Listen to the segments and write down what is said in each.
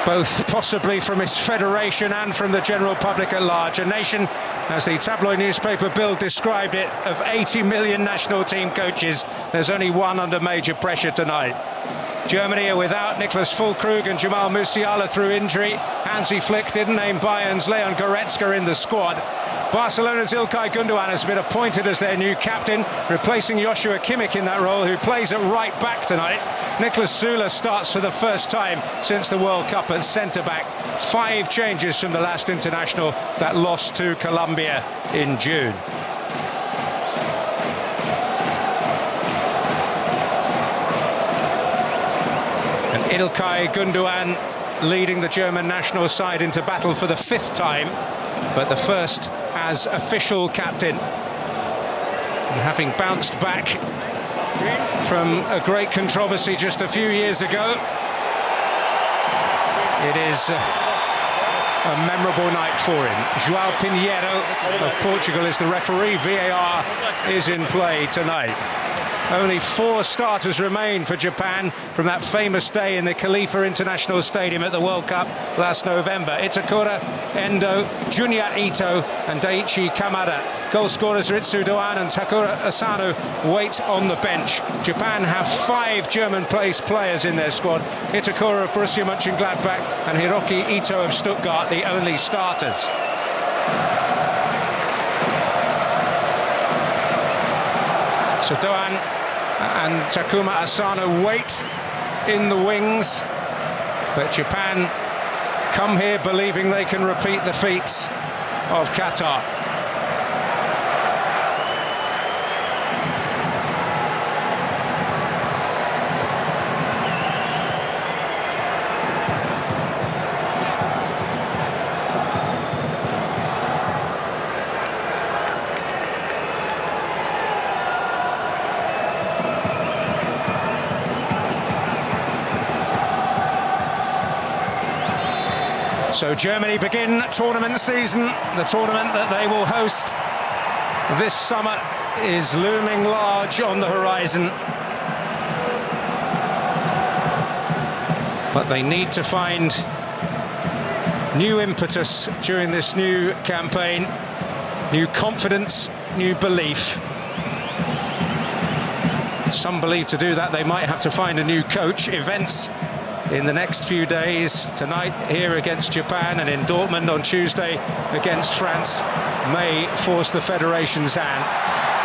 both possibly from its federation and from the general public at large. A nation, as the tabloid newspaper Bild described it, of 80 million national team coaches. There's only one under major pressure tonight. Germany are without Niklas Füllkrug and Jamal Musiala through injury. Hansi Flick didn't name Bayern's Leon Goretzka in the squad. Barcelona's Ilkay Gundogan has been appointed as their new captain, replacing Joshua Kimmich in that role, who plays at right back tonight. Niklas Süle starts for the first time since the World Cup at centre-back. 5 changes from the last international that lost to Colombia in June. And Ilkay Gundogan leading the German national side into battle for the 5th time, but the first as official captain. And having bounced back from a great controversy just a few years ago, it is a memorable night for him. João Pinheiro of Portugal is the referee. VAR is in play tonight. Only 4 starters remain for Japan from that famous day in the Khalifa International Stadium at the World Cup last November. Itakura, Endo, Junya Ito and Daichi Kamada. Goal scorers Ritsu Doan and Takura Asano wait on the bench. Japan have 5 German-placed players in their squad. Itakura of Borussia Mönchengladbach and Hiroki Ito of Stuttgart, the only starters. So Doan and Takuma Asano wait in the wings, but Japan come here believing they can repeat the feats of Qatar. So Germany begin tournament season. The tournament that they will host this summer is looming large on the horizon. But they need to find new impetus during this new campaign, new confidence, new belief. Some believe to do that they might have to find a new coach. Events in the next few days, tonight here against Japan and in Dortmund on Tuesday against France, may force the federation's hand.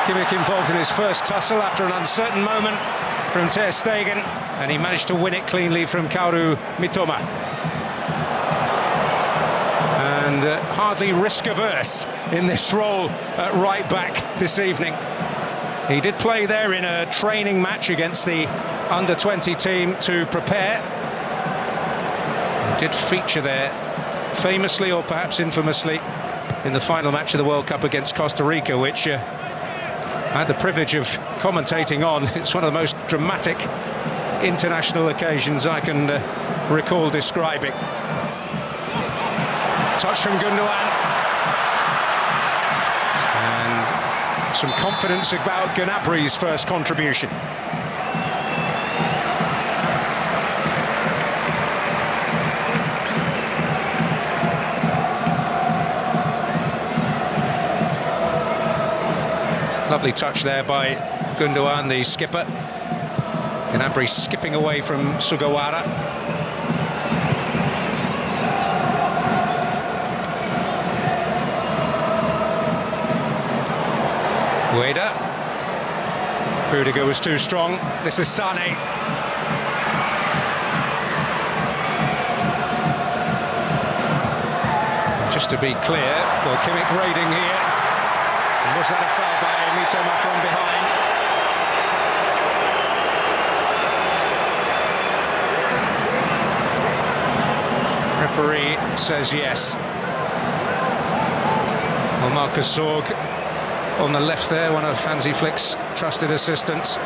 Kimmich involved in his first tussle after an uncertain moment from Ter Stegen, and he managed to win it cleanly from Kaoru Mitoma. And hardly risk-averse in this role at right back this evening. He did play there in a training match against the under-20 team to prepare. Did feature there famously, or perhaps infamously, in the final match of the World Cup against Costa Rica, which I had the privilege of commentating on. It's one of the most dramatic international occasions I can recall describing. Touch from Gundogan. And some confidence about Gnabry's first contribution. Lovely touch there by Gundogan, the skipper. Gnabry skipping away from Sugawara. Ueda. Rudiger was too strong. This is Sané. Just to be clear, well, Kimmich raiding here. And was that a foul by Mitoma from behind? Referee says yes. Well, Marcus Zorg on the left there, one of Hansi Flick's trusted assistants.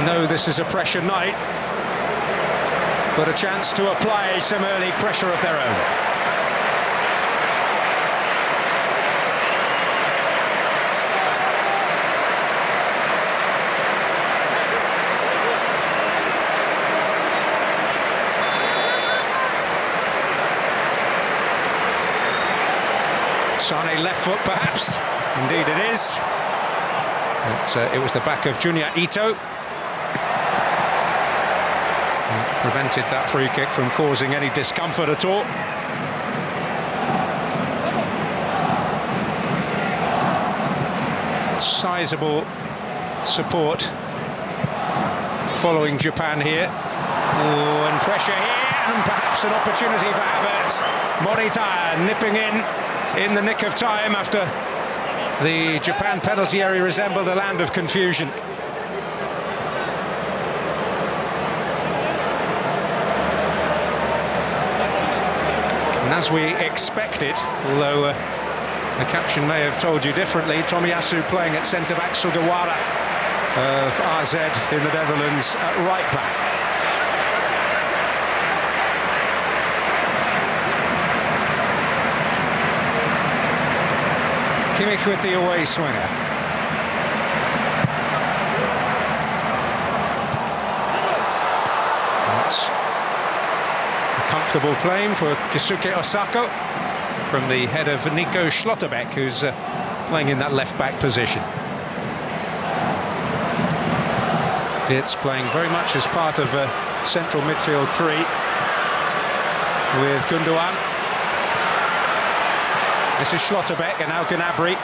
No, this is a pressure night, but a chance to apply some early pressure of their own. Sane left foot, perhaps. Indeed it is. It was the back of Junya Ito. Prevented that free kick from causing any discomfort at all. Sizable support following Japan here. Oh, and pressure here, and perhaps an opportunity for Havertz. Morita nipping in the nick of time after the Japan penalty area resembled a land of confusion. And as we expected, although the caption may have told you differently, Tomiyasu playing at centre-back, Sugawara of AZ in the Netherlands at right-back. Kimmich with the away swinger. That's a comfortable claim for Keisuke Osako from the head of Nico Schlotterbeck, who's playing in that left-back position. It's playing very much as part of a central midfield three with Gundogan. This is Schlotterbeck and now Gnabry.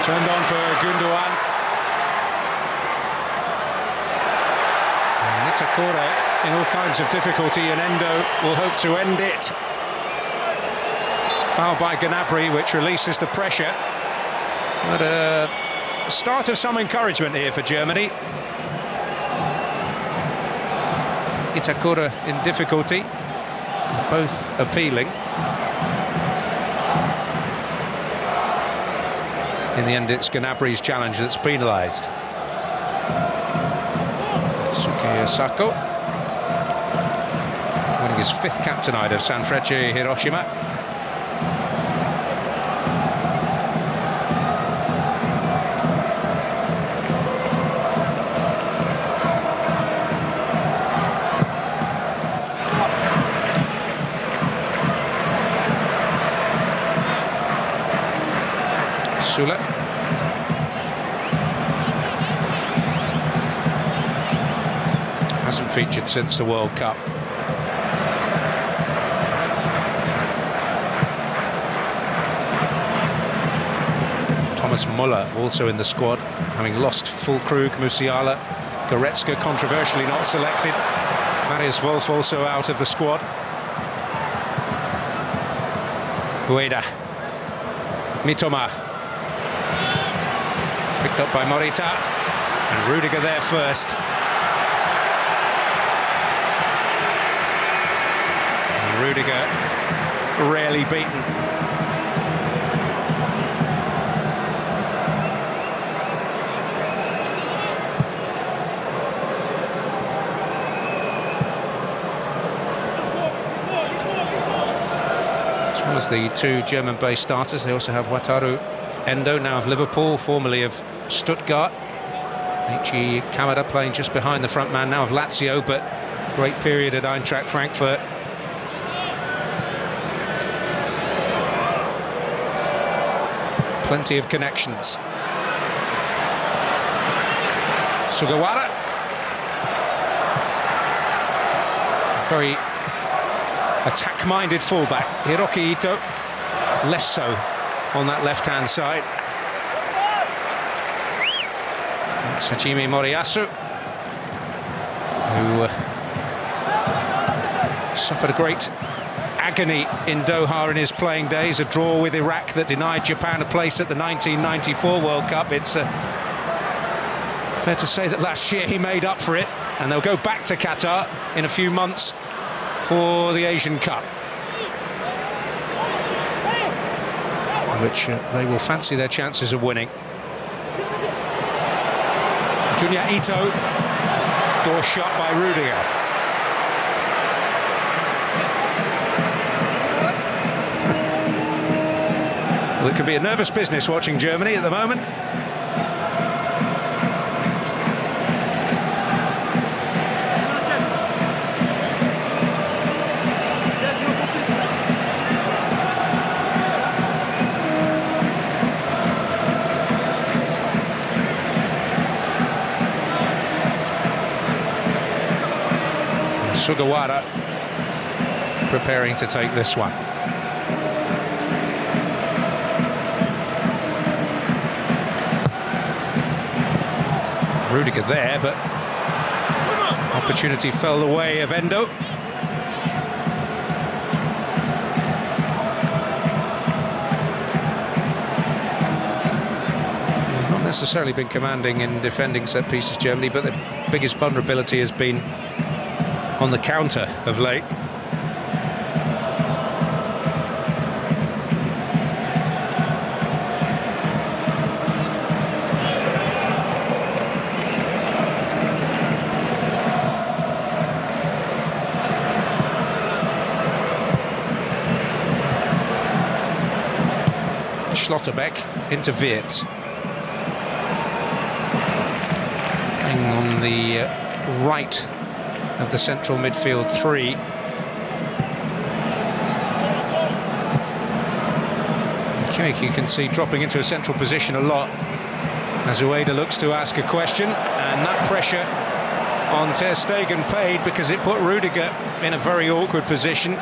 Turned on for Gundogan. And Itakura in all kinds of difficulty, and Endo will hope to end it. Foul by Gnabry, which releases the pressure. But a start of some encouragement here for Germany. Itakura in difficulty, both appealing. In the end, it's Gnabry's challenge that's penalised. Keisuke Osako, winning his 5th cap tonight of Sanfrecce Hiroshima. Sula. Hasn't featured since the World Cup. Thomas Muller also in the squad, having lost Füllkrug, Musiala, Goretzka controversially not selected. Marius Wolf also out of the squad. Ueda. Mitoma. Picked up by Morita, and Rudiger there first. And Rudiger rarely beaten. As well as the 2 German-based starters, they also have Wataru Endo, now of Liverpool, formerly of Stuttgart. Ichi Kamada playing just behind the front man, now of Lazio, but great period at Eintracht Frankfurt. Plenty of connections. Sugawara. Very attack-minded fullback. Hiroki Ito, less so on that left-hand side. It's Hajime Moriyasu, who suffered a great agony in Doha in his playing days, a draw with Iraq that denied Japan a place at the 1994 World Cup. It's fair to say that last year he made up for it, and they'll go back to Qatar in a few months for the Asian Cup, which they will fancy their chances of winning. Junya Ito, door shot by Rudiger. Well, it could be a nervous business watching Germany at the moment. Sugawara preparing to take this one. Rudiger there, but opportunity fell the way of Endo. Not necessarily been commanding in defending set pieces, Germany, but the biggest vulnerability has been on the counter of late. Schlotterbeck into Wirtz. Playing on the right of the central midfield three. Kimmich, you can see, dropping into a central position a lot as Ueda looks to ask a question, and that pressure on Ter Stegen paid because it put Rudiger in a very awkward position.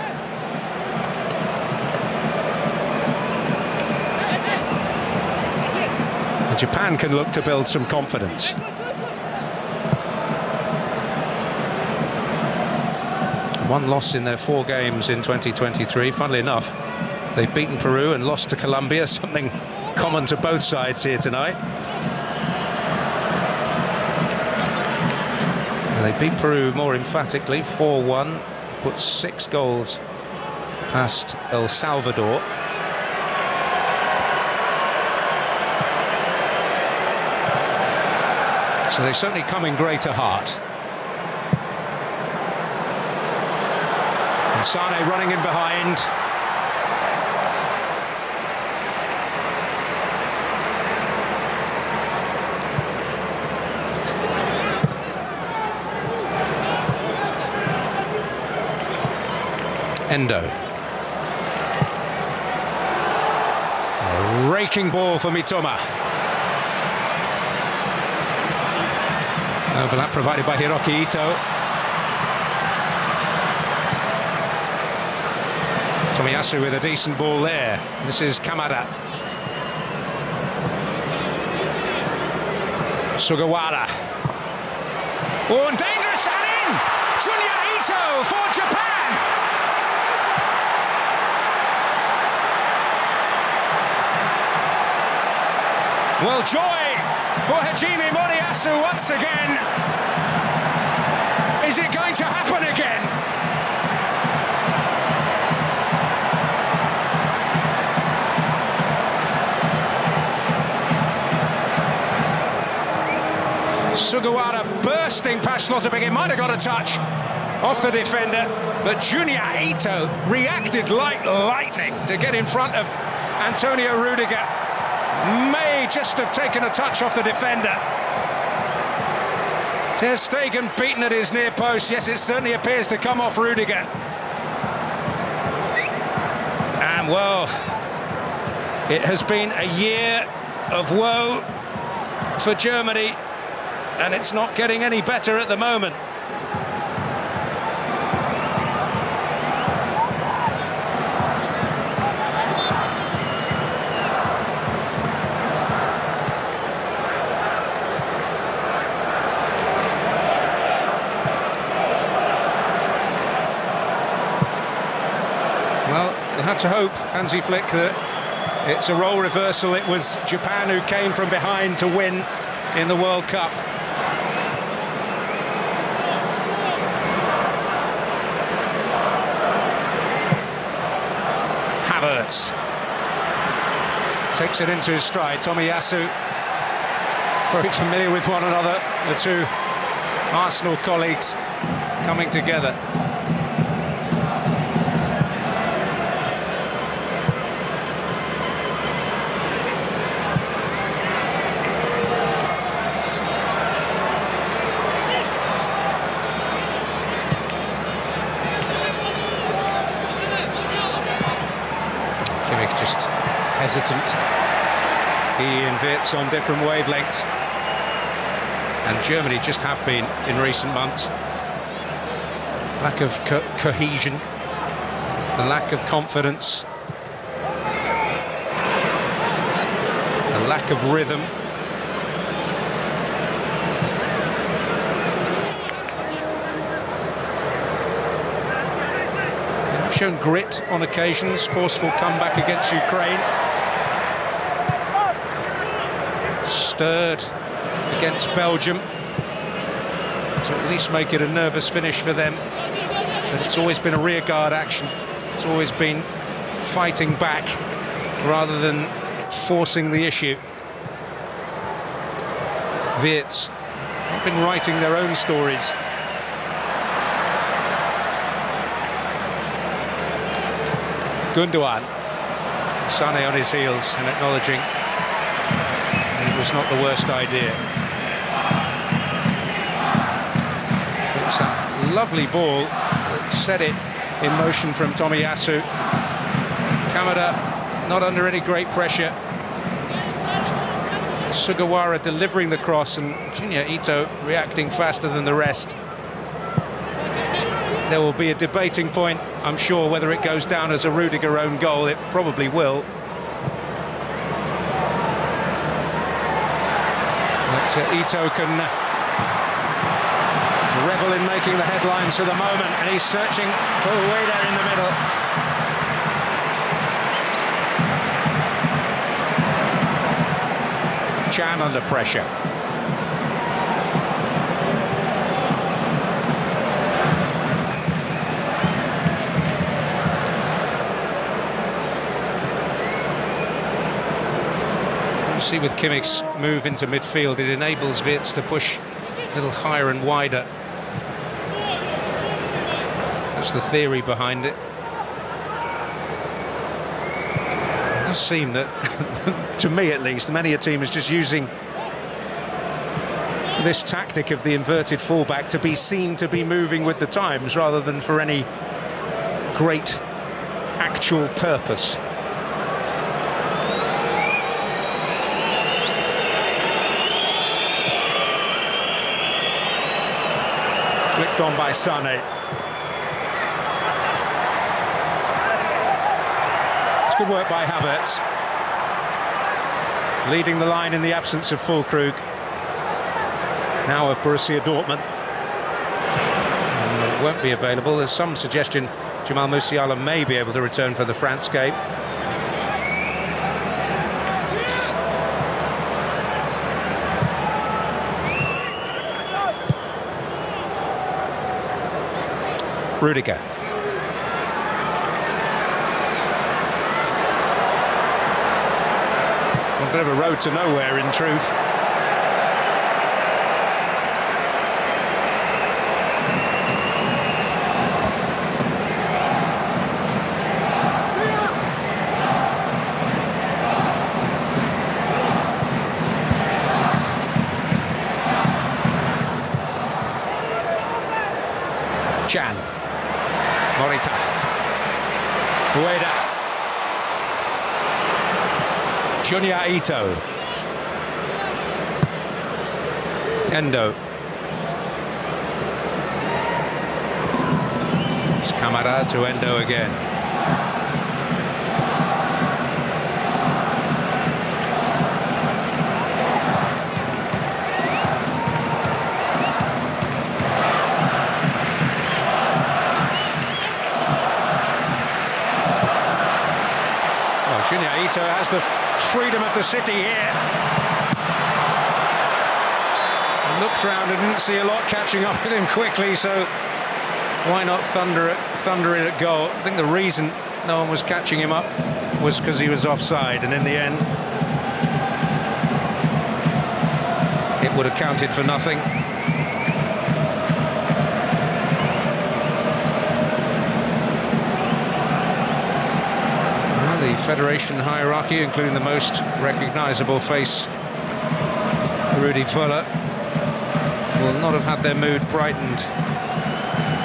And Japan can look to build some confidence. One loss in their 4 games in 2023. Funnily enough, they've beaten Peru and lost to Colombia, something common to both sides here tonight. And they beat Peru more emphatically, 4-1, put 6 goals past El Salvador. So they certainly come in greater heart. Sane running in behind. Endo. A raking ball for Mitoma. Overlap provided by Hiroki Ito. Tomiyasu with a decent ball there. This is Kamada. Sugawara. Oh, and dangerous, and in! Junya Ito for Japan! Well, joy for Hajime Moriyasu once again. Is it going to happen again? Sugawara bursting past Schlotterbeck. It might have got a touch off the defender, but Junya Ito reacted like lightning to get in front of Antonio Rudiger. May just have taken a touch off the defender. Ter Stegen beaten at his near post. Yes, it certainly appears to come off Rudiger. And well, it has been a year of woe for Germany, and it's not getting any better at the moment. Well, you have to hope, Hansi Flick, that it's a role reversal. It was Japan who came from behind to win in the World Cup. Havertz takes it into his stride. Tomiyasu, very familiar with one another, the two Arsenal colleagues coming together. hesitant. He and Wirtz on different wavelengths. And Germany just have been in recent months. Lack of cohesion, the lack of confidence, the lack of rhythm. They've shown grit on occasions, forceful comeback against Ukraine. Stirred against Belgium to at least make it a nervous finish for them. But it's always been a rearguard action. It's always been fighting back rather than forcing the issue. Wirtz have been writing their own stories. Gundogan, Sané on his heels and acknowledging it was not the worst idea. It's that lovely ball that set it in motion from Tomiyasu. Kamada not under any great pressure. Sugawara delivering the cross and Junya Ito reacting faster than the rest. There will be a debating point, I'm sure, whether it goes down as a Rudiger own goal. It probably will. But Ito can revel in making the headlines for the moment, and he's searching for Ueda in the middle. Can under pressure. You see with Kimmich's move into midfield, it enables Wirtz to push a little higher and wider. That's the theory behind it. It does seem that, to me at least, many a team is just using this tactic of the inverted fullback to be seen to be moving with the times rather than for any great actual purpose. Flicked on by Sané. It's good work by Havertz. Leading the line in the absence of Füllkrug. Now of Borussia Dortmund. Won't be available. There's some suggestion Jamal Musiala may be able to return for the France game. Rudiger. A bit of a road to nowhere, in truth. Can. Morita. Ueda. Junya Ito. Endo. It's Kamada to Endo again. Junya Ito has the freedom of the city here. Looks round and didn't see a lot catching up with him quickly, so why not thunder it at goal? I think the reason no one was catching him up was because he was offside, and in the end it would have counted for nothing. The Federation hierarchy, including the most recognisable face, Rudi Völler, will not have had their mood brightened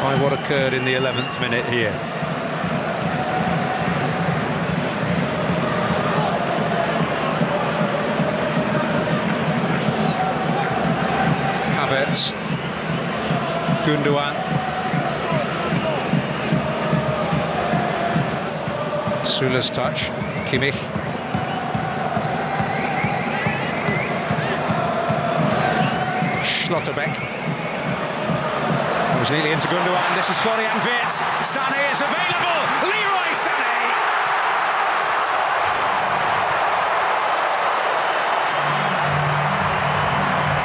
by what occurred in the 11th minute here. Gundogan. Sula's touch, Kimmich. Schlotterbeck. It was nearly into Gundogan. This is Florian Wirtz. Sané is available. Leroy Sané.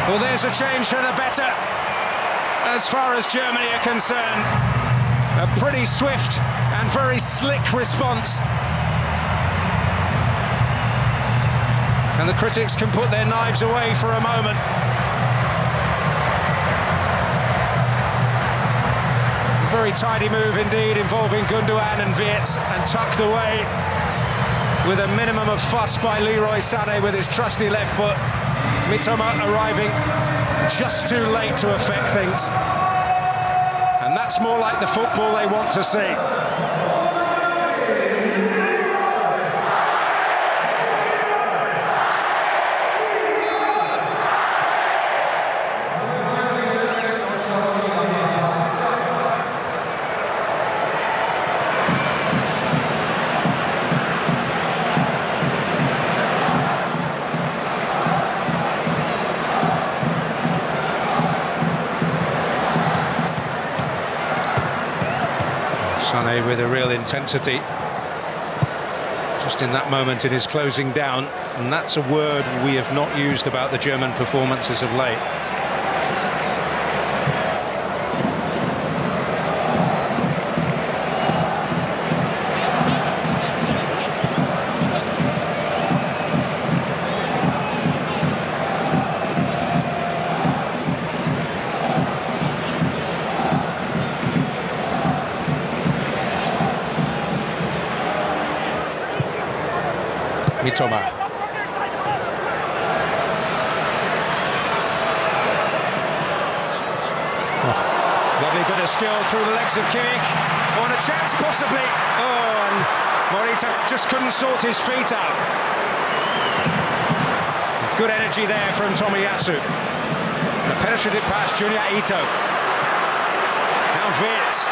Well, there's a change for the better as far as Germany are concerned. A pretty swift and very slick response. And the critics can put their knives away for a moment. Very tidy move indeed, involving Gundogan and Wirtz, and tucked away with a minimum of fuss by Leroy Sané with his trusty left foot. Mitoma arriving just too late to affect things. And that's more like the football they want to see. Sané with a real intensity just in that moment in his closing down, and that's a word we have not used about the German performances of late. Mitoma. Lovely bit of skill through the legs of Kimmich. Oh, and a chance possibly. Oh, and Morita just couldn't sort his feet out. Good energy there from Tomiyasu. A penetrative pass, Junya Ito. Now Wirtz.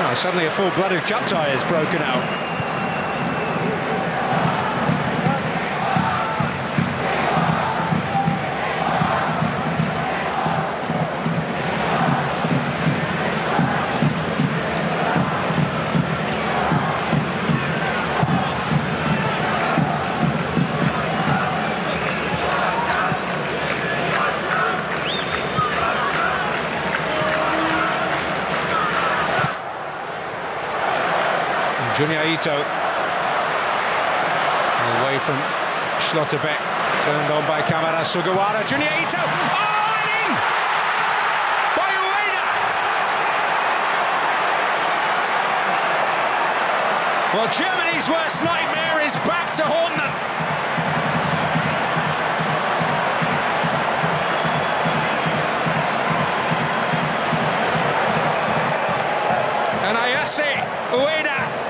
Oh, suddenly a full-blooded cup tie is broken out. Junya Ito, away from Schlotterbeck, turned on by Kamara Sugawara. Junya Ito, oh, and in by Ueda. Well, Germany's worst nightmare is back to haunt them. And Ayase Ueda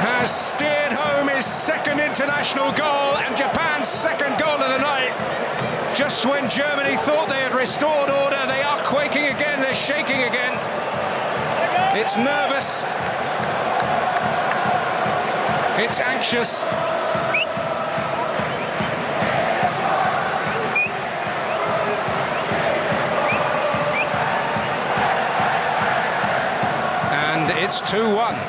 has steered home his second international goal and Japan's second goal of the night. Just when Germany thought they had restored order, they are quaking again, they're shaking again. It's nervous. It's anxious. And it's 2-1.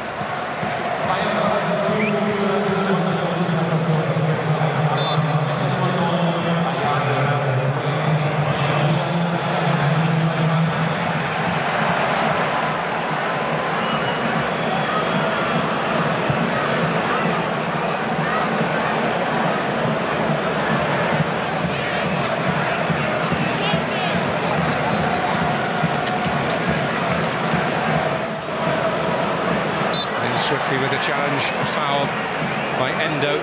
Swiftly with a challenge, a foul by Endo.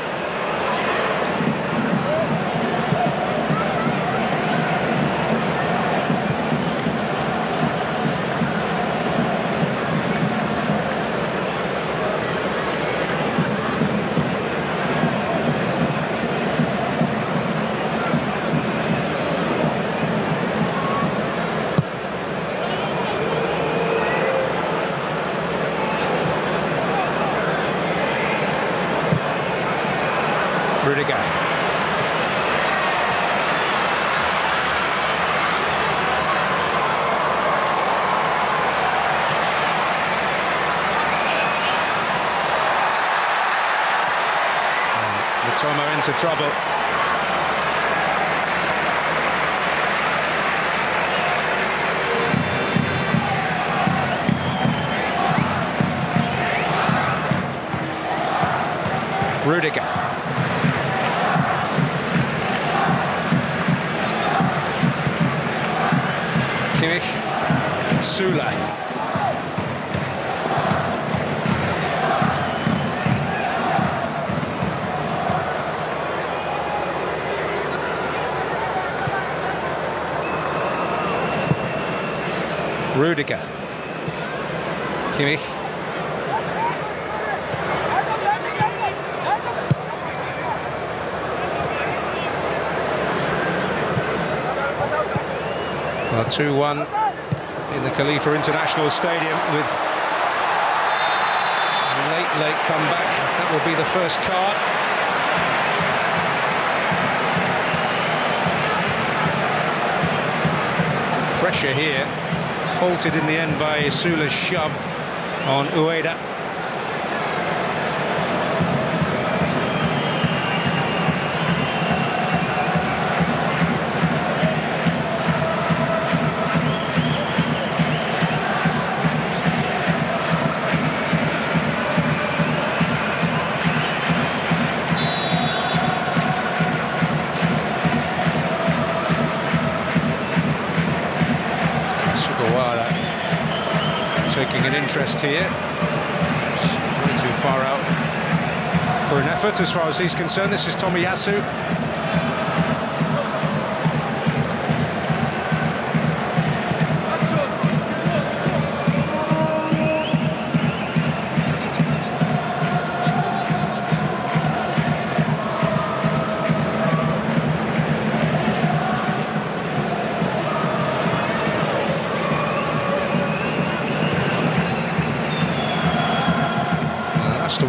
into trouble. Rudiger. Kimmich. Süle. Rudiger. Kimmich. Well, 2-1 in the Khalifa International Stadium with a late comeback. That will be the first card. Pressure here, halted in the end by Süle's shove on Ueda. Taking an interest here, way too far out for an effort as far as he's concerned. This is Tomiyasu.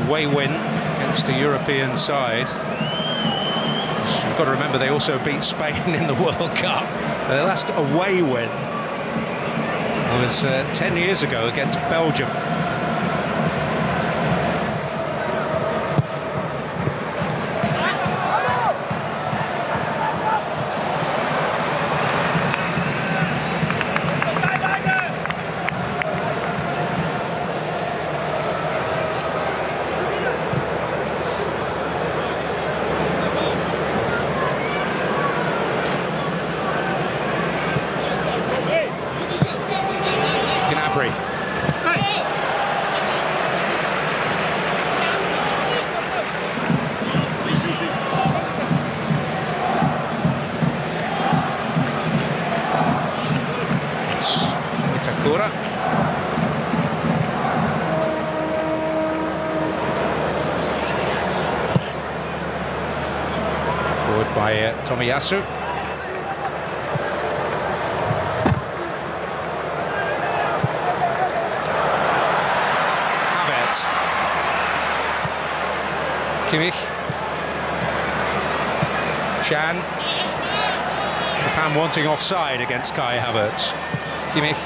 Away win against the European side. You've got to remember they also beat Spain in the World Cup. Their last away win was 10 years ago against Belgium. Itakura. Forward by Tomiyasu. Havertz. Kimmich. Can. Japan wanting offside against Kai Havertz. Kimmich.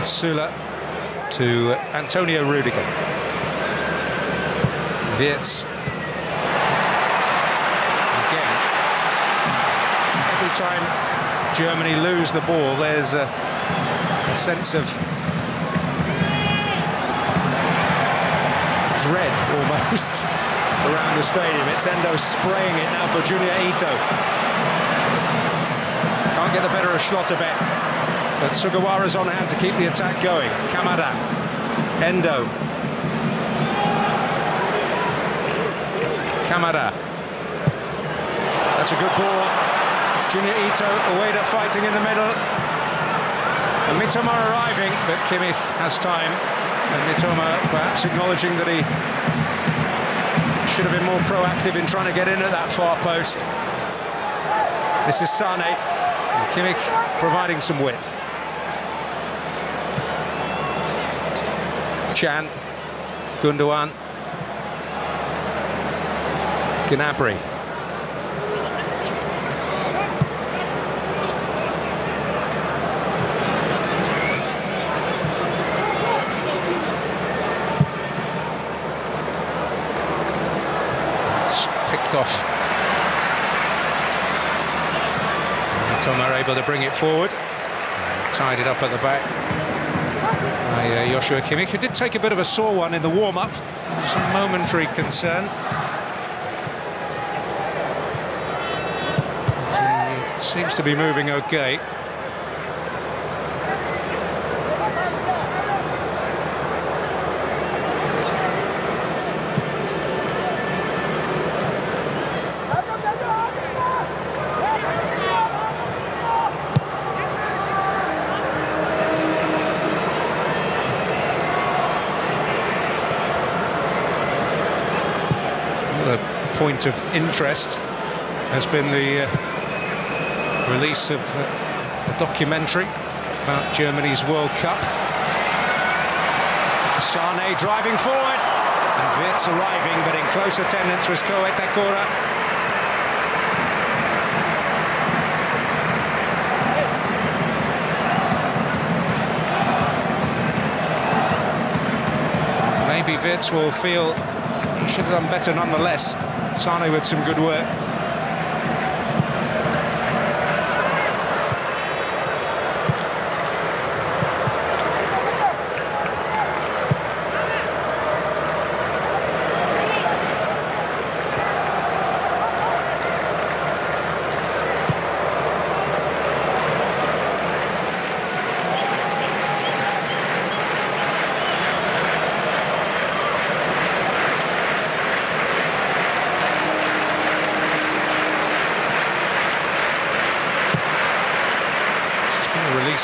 Süle to Antonio Rudiger. Wirtz. Again, every time Germany lose the ball, there's a sense of dread almost around the stadium. It's Endo spraying it now for Junya Ito. Can't get the better of Schlotterbeck, but Sugawara's on hand to keep the attack going. Kamada, Endo, Kamada. That's a good ball. Junya Ito, Ueda fighting in the middle. And Mitoma arriving, but Kimmich has time. And Mitoma perhaps acknowledging that he should have been more proactive in trying to get in at that far post. This is Sane. And Kimmich providing some width. Can, Gundogan, Gnabry. It's picked off Mitoma able to bring it forward. Tied it up at the back by Joshua Kimmich, who did take a bit of a sore one in the warm-up. Some momentary concern. But he seems to be moving okay. Point of interest has been the release of a documentary about Germany's World Cup. Sane driving forward, and Wirtz arriving, but in close attendance was Ko Itakura. Maybe Wirtz will feel he should have done better nonetheless. Sane with some good work.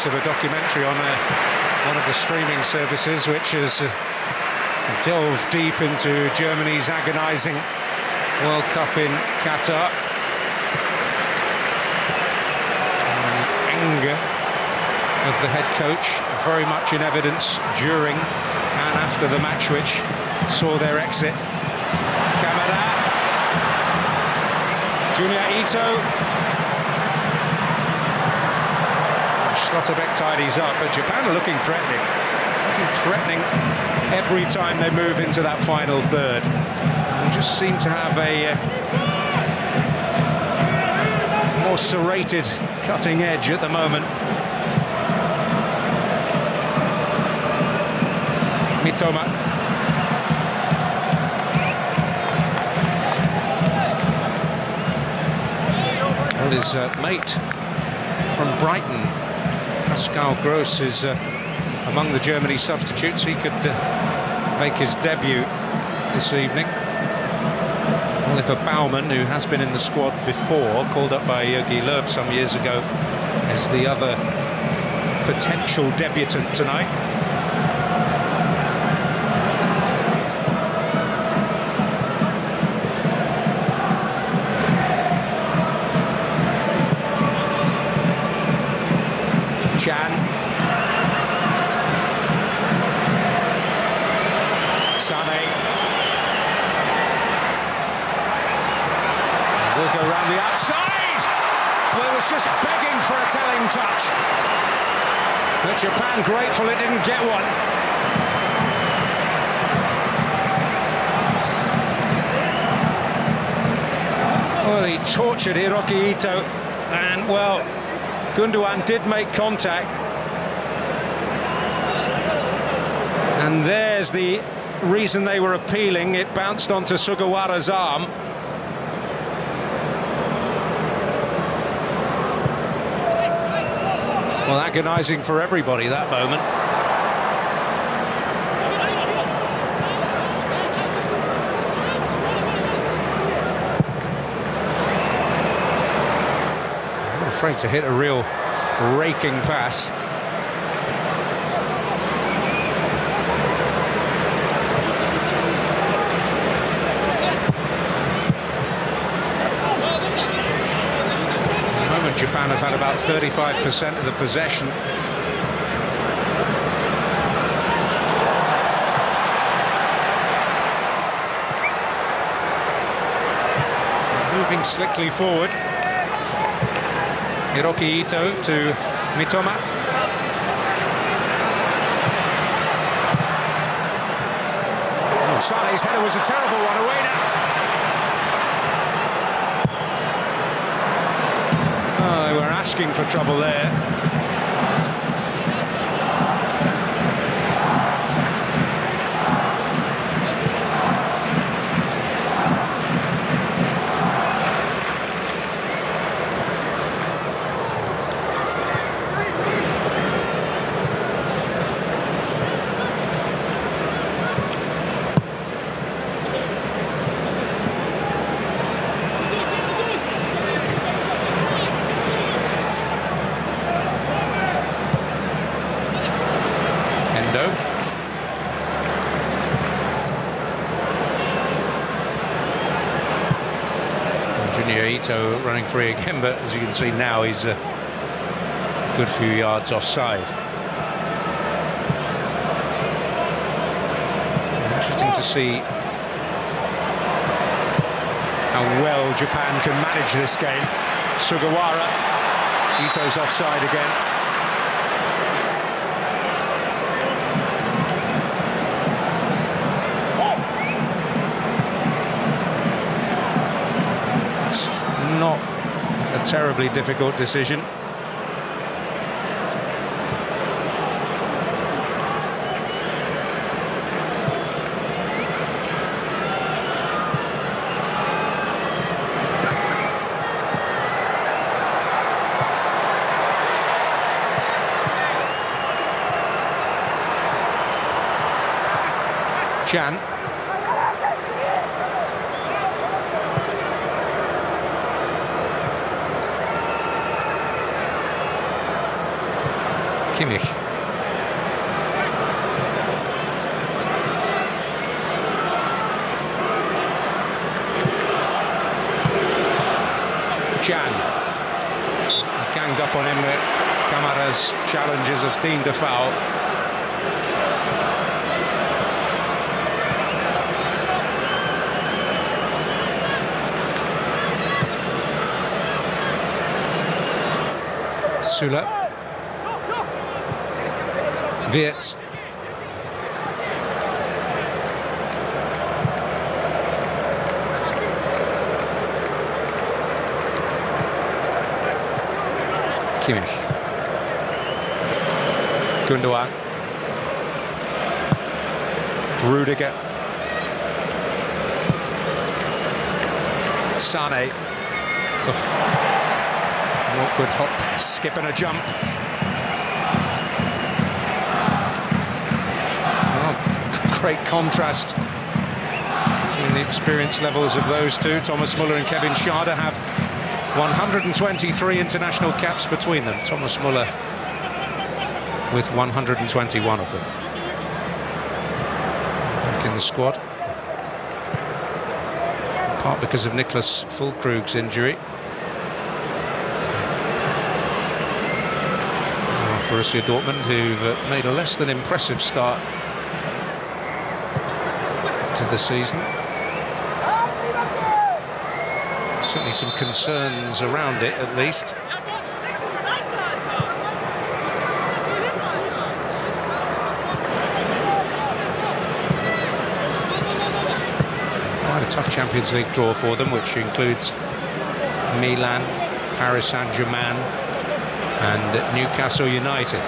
Of a documentary on one of the streaming services, which has delved deep into Germany's agonising World Cup in Qatar. And the anger of the head coach very much in evidence during and after the match, which saw their exit. Kamada, Junya Ito. Schlotterbeck tidies up, but Japan are looking threatening every time they move into that final third. They just seem to have a more serrated cutting edge at the moment. Mitoma. Well, his mate from Brighton, Pascal Gross, is among the Germany substitutes. He could make his debut this evening. Oliver Baumann, who has been in the squad before, called up by Jogi Löw some years ago, is the other potential debutant tonight. Can. Sane. Will go around the outside. Well, it was just begging for a telling touch. But Japan grateful it didn't get one. Well, he tortured Hiroki Ito, and well, Gundogan did make contact, and there's the reason they were appealing. It bounced onto Sugawara's arm. Well, agonising for everybody, that moment. Afraid to hit a real raking pass. At the moment, Japan have had about 35% of the possession. Moving slickly forward. Hiroki Ito to Mitoma. Oh, Sane's header was a terrible one away now. Oh, they were asking for trouble there. Junior Ito running free again, but as you can see now, he's a good few yards offside. Interesting to see how well Japan can manage this game. Sugawara, Ito's offside again. Not a terribly difficult decision. Chan. Kimmich. Chan. Ganged up on him with Kamara's challenges of deemed a foul. Sula. Wirtz. Kimmich. Gundogan. Rudiger. Sane. Awkward hop, skip and a jump. Great contrast between the experience levels of those two. Thomas Muller and Kevin Schade have 123 international caps between them. Thomas Muller with 121 of them. Back in the squad. In part because of Niklas Füllkrug's injury. Borussia Dortmund, who've made a less than impressive start to the season. Certainly some concerns around it, at least. Quite a tough Champions League draw for them, which includes Milan, Paris Saint-Germain and Newcastle United.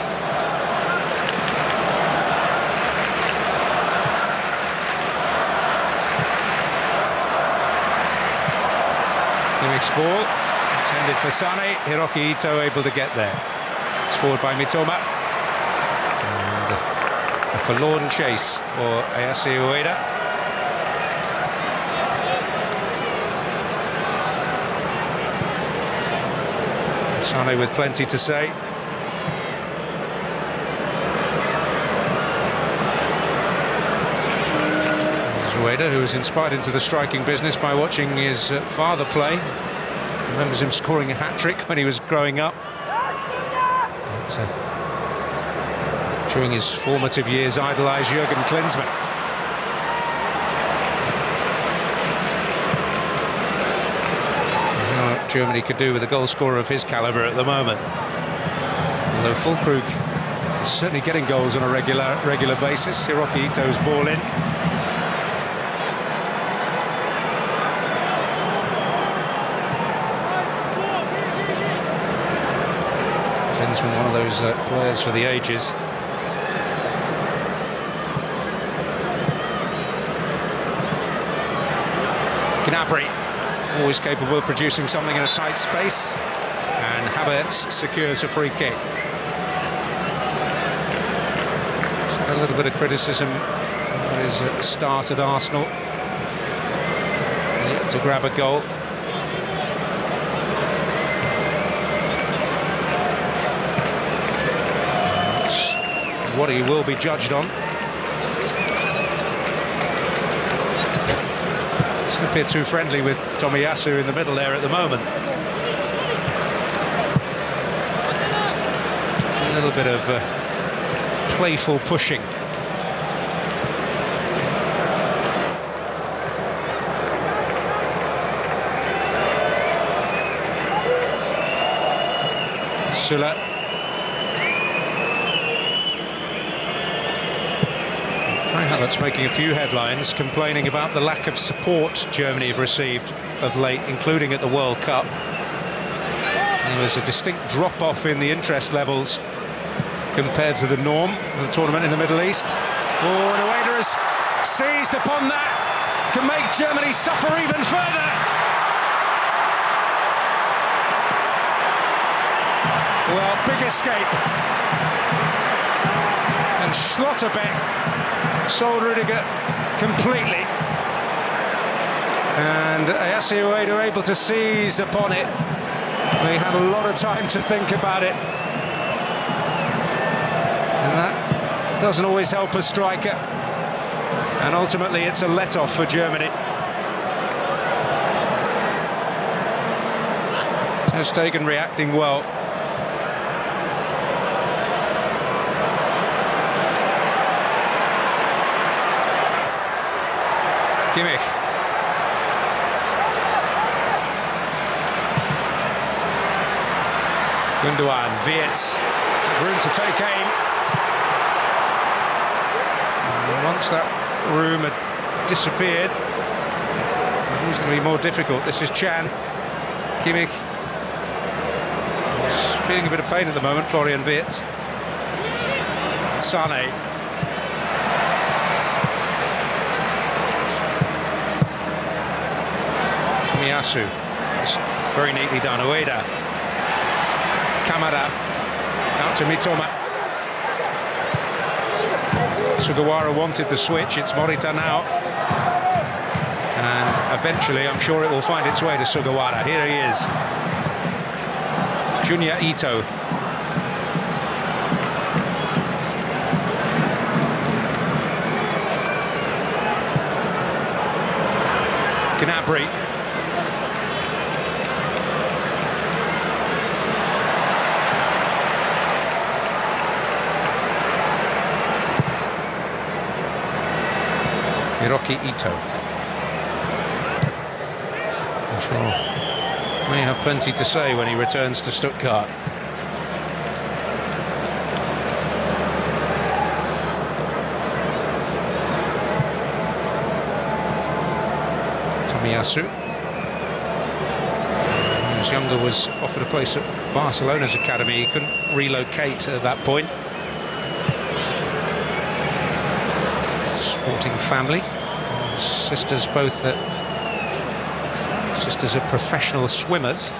Kimmich's ball, intended for Sane. Hiroki Ito able to get there. It's forward by Mitoma. And a forlorn chase for Ayase Ueda. Sane with plenty to say. Ueda, who was inspired into the striking business by watching his father play. Remembers him scoring a hat-trick when he was growing up. But, during his formative years, idolised Jurgen Klinsmann. You know what Germany could do with a goal scorer of his calibre at the moment. Although Füllkrug is certainly getting goals on a regular basis. Hiroki Ito's ball in. He's been one of those players for the ages. Gnabry, always capable of producing something in a tight space, and Havertz secures a free kick. He's had a little bit of criticism for his start at Arsenal, and to grab a goal. That's what he will be judged on. Doesn't appear too friendly with Tomiyasu in the middle there at the moment. A little bit of playful pushing. Süle. Kai Havertz making a few headlines, complaining about the lack of support Germany have received of late, including at the World Cup. There was a distinct drop-off in the interest levels compared to the norm of the tournament in the Middle East. Oh, and Ueda has seized upon that, can make Germany suffer even further. Well, big escape. And Schlotterbeck sold Rudiger completely. And Ayase Ueda able to seize upon it. They had a lot of time to think about it. And that doesn't always help a striker. And ultimately it's a let-off for Germany. Ter Stegen reacting well. Kimmich. Gundogan, Wirtz, room to take aim. And once that room had disappeared, it was going to be more difficult. This is Can. Kimmich. He's feeling a bit of pain at the moment, Florian Wirtz. Sané. Tomiyasu. It's very neatly done. Ueda. Kamada out to Mitoma. Sugawara wanted the switch, it's Morita now. And eventually I'm sure it will find its way to Sugawara. Here he is. Junya Ito. Gnabry. Hiroki Ito. I'm sure may have plenty to say when he returns to Stuttgart. Tomiyasu, when he was younger, was offered a place at Barcelona's academy. He couldn't relocate at that point. Sporting family, sisters both sisters are professional swimmers.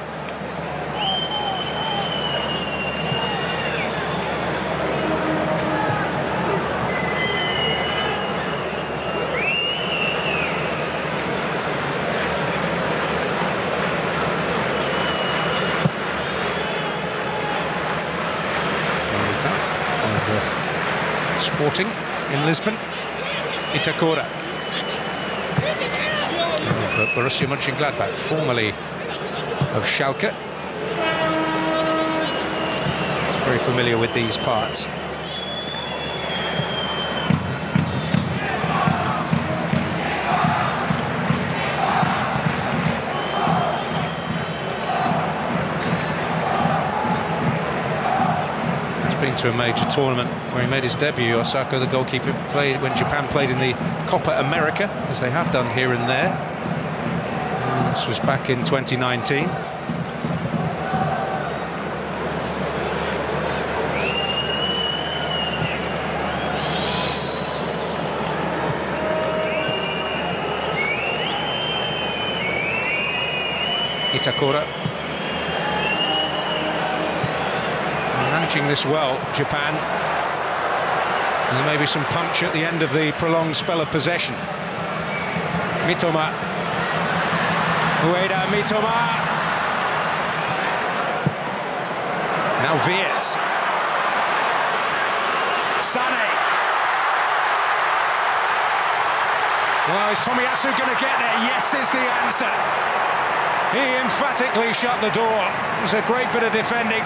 Sporting in Lisbon. Itakura of Borussia Mönchengladbach, formerly of Schalke. He's very familiar with these parts. Been to a major tournament where he made his debut. Osako, the goalkeeper, played when Japan played in the Copa America, as they have done here and there. And this was back in 2019. Itakura. Managing this well, Japan. And there may be some punch at the end of the prolonged spell of possession. Mitoma. Ueda, Mitoma. Now Wirtz. Sané. Well, is Tomiyasu going to get there? Yes is the answer. He emphatically shut the door. It was a great bit of defending.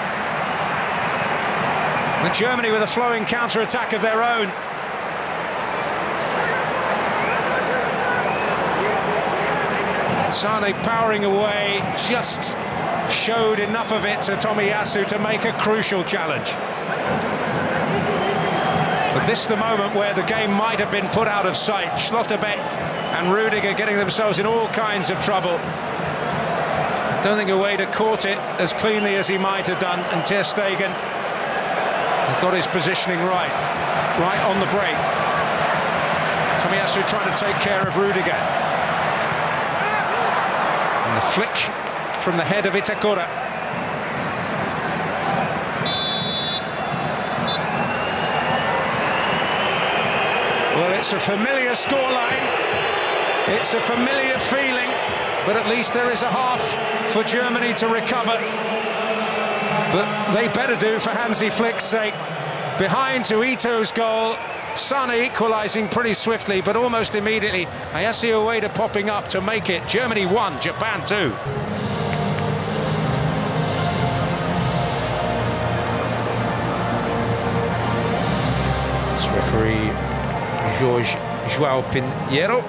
And Germany with a flowing counter-attack of their own. Sané powering away, just showed enough of it to Tomiyasu to make a crucial challenge. But this is the moment where the game might have been put out of sight. Schlotterbeck and Rudiger getting themselves in all kinds of trouble. Don't think Ueda caught it as cleanly as he might have done, and Ter Stegen got his positioning right on the break. Tomiyasu trying to take care of Rudiger. And the flick from the head of Itakura. Well, it's a familiar scoreline. It's a familiar feeling, but at least there is a half for Germany to recover. But they better do for Hansi Flick's sake. Behind to Ito's goal, Sané equalising pretty swiftly, but almost immediately Ayase Ueda popping up to make it. Germany 1, Japan 2. It's referee Jorge João Pinheiro.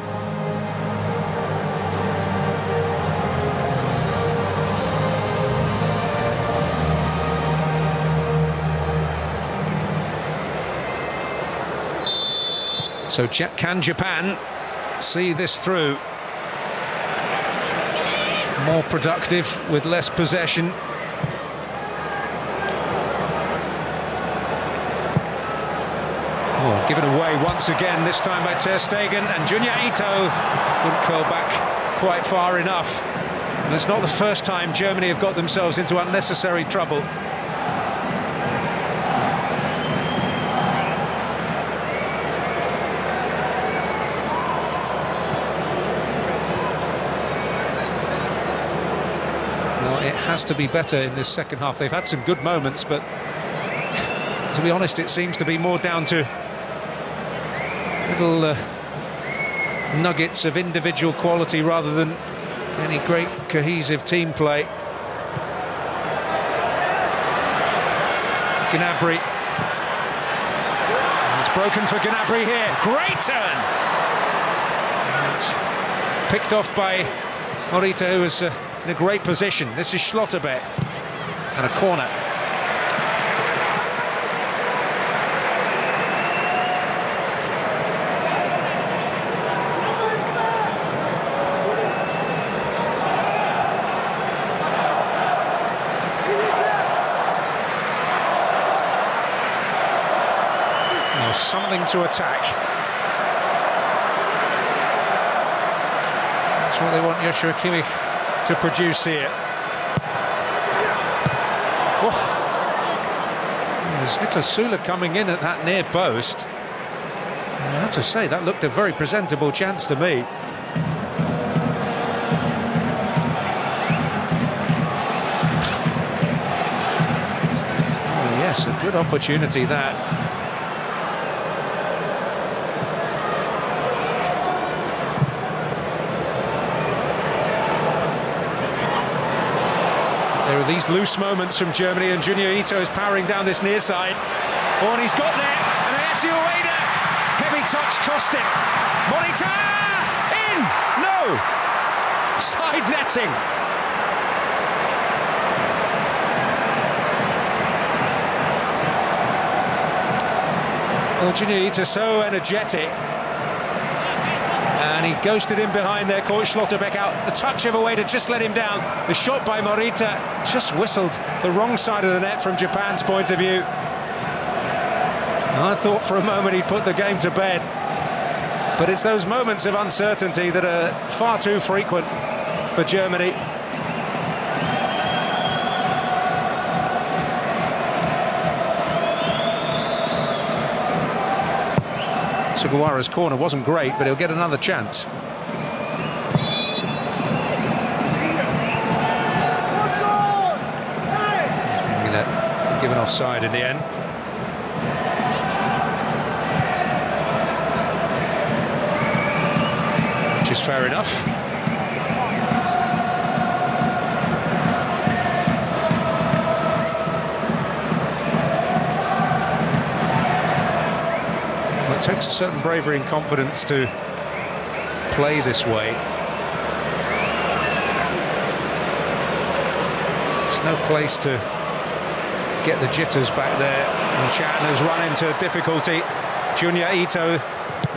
So can Japan see this through? More productive with less possession. Oh, given away once again, this time by Ter Stegen, and Junya Ito wouldn't curl back quite far enough. And it's not the first time Germany have got themselves into unnecessary trouble. It has to be better in this second half. They've had some good moments, but to be honest, it seems to be more down to little nuggets of individual quality rather than any great cohesive team play. Gnabry. It's broken for Gnabry here. Great turn! And picked off by Morita, who was in a great position. This is Schlotterbeck, and a corner. Now something to attack. That's what they want Joshua Kimmich to produce here. Oh. There's Niklas Süle coming in at that near post. I have to say, that looked a very presentable chance to me. Oh yes, a good opportunity that. There are these loose moments from Germany, and Junya Ito is powering down this near side. Oh, and he's got there, and Ayase Ueda, heavy touch cost him. Morita, in, no, side netting. Well, Junya Ito so energetic. And he ghosted in behind there, caught Schlotterbeck out. The touch of Ueda just let him down. The shot by Morita just whistled the wrong side of the net from Japan's point of view. I thought for a moment he'd put the game to bed. But it's those moments of uncertainty that are far too frequent for Germany. Sugawara's corner wasn't great, but he'll get another chance. Maybe that given offside in the end. Which is fair enough. It takes a certain bravery and confidence to play this way. There's no place to get the jitters back there, and Chan has run into difficulty. Junya Ito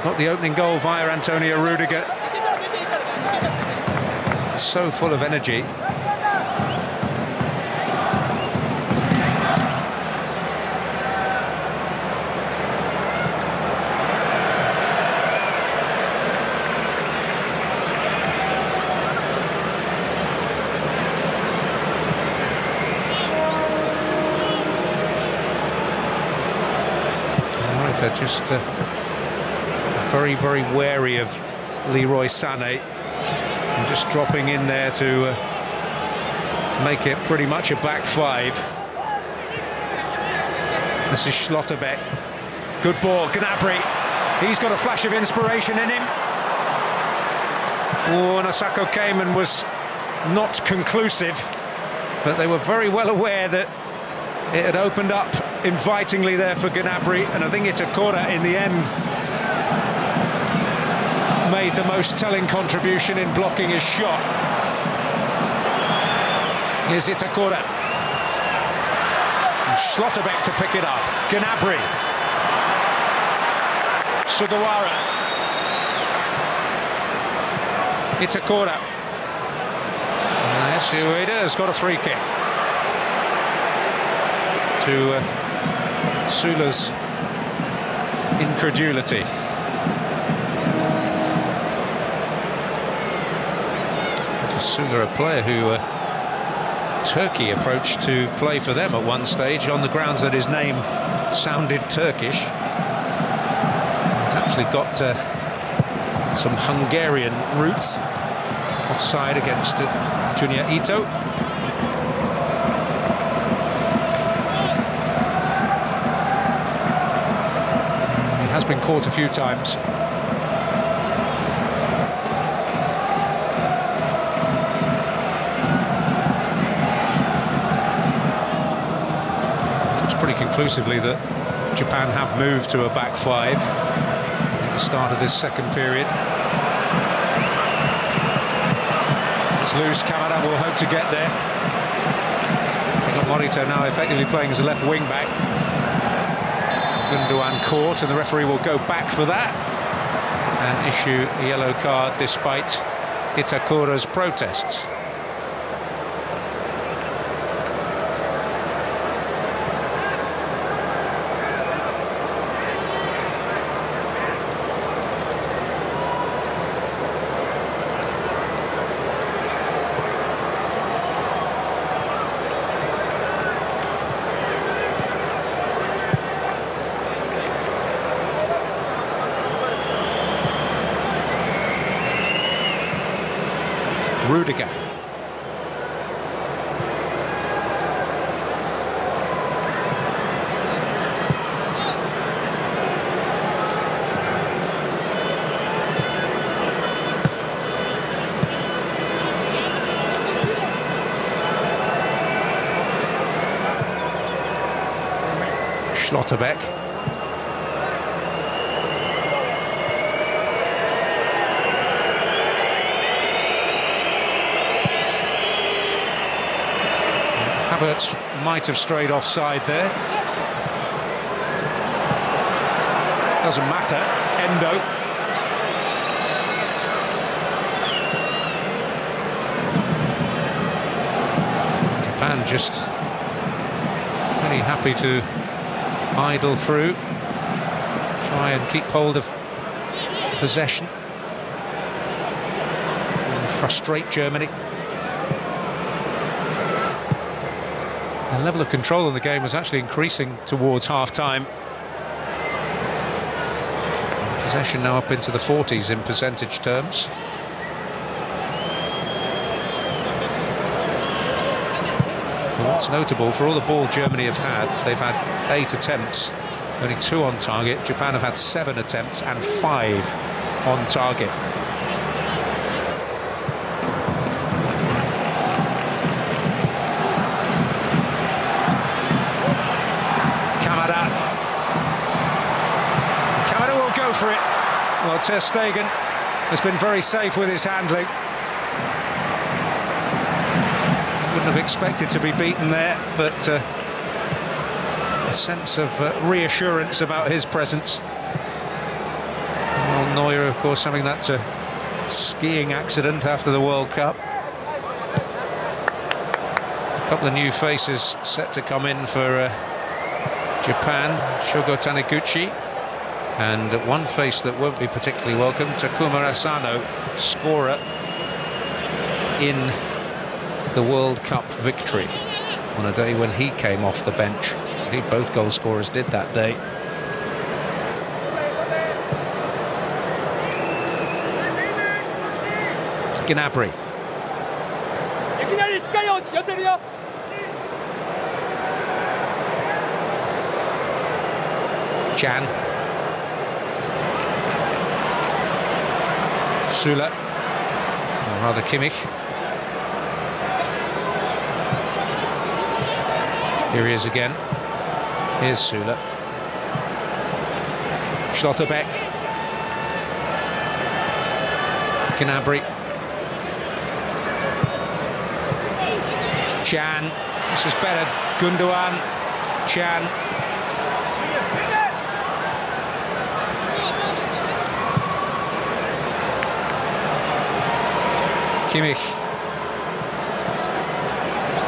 got the opening goal via Antonio Rudiger. So full of energy. Just very, very wary of Leroy Sané, and just dropping in there to make it pretty much a back five. This is Schlotterbeck. Good ball, Gnabry. He's got a flash of inspiration in him. Oh, Asako came and was not conclusive, but they were very well aware that it had opened up invitingly there for Gnabry, and I think Itakura in the end made the most telling contribution in blocking his shot. Here's Itakura. And Schlotterbeck to pick it up. Gnabry. Sugawara. Itakura. Yes, Ueda's got a free kick. To Sula's incredulity. Sula, a player who Turkey approached to play for them at one stage on the grounds that his name sounded Turkish. He's actually got some Hungarian roots. Offside against Junya Ito. Has been caught a few times. It's pretty conclusively that Japan have moved to a back five at the start of this second period. It's loose, Kamara will hope to get there. We've got Morita now effectively playing as a left wing back. Gundogan caught, and the referee will go back for that and issue a yellow card despite Itakura's protests. Rudiger. Schlotterbeck. Havertz might have strayed offside there. Doesn't matter. Endo. Japan just very happy to idle through, try and keep hold of possession and frustrate Germany. The level of control in the game was actually increasing towards half-time. Possession now up into the 40s in percentage terms. Well, what's notable, for all the ball Germany have had, they've had 8 attempts, only 2 on target. Japan have had 7 attempts and 5 on target. Kamada will go for it. Well, Ter Stegen has been very safe with his handling. Wouldn't have expected to be beaten there, but a sense of reassurance about his presence. Well, Neuer, of course, having that skiing accident after the World Cup. A couple of new faces set to come in for Japan, Shogo Taniguchi, and one face that won't be particularly welcome, Takuma Asano, scorer in the World Cup victory on a day when he came off the bench. Indeed, both goal scorers did that day. Gnabry. Can. Süle, or rather Kimmich. Here he is again. Here's Süle. Schlotterbeck. Gnabry. Can. This is better. Gundogan. Can. Kimmich.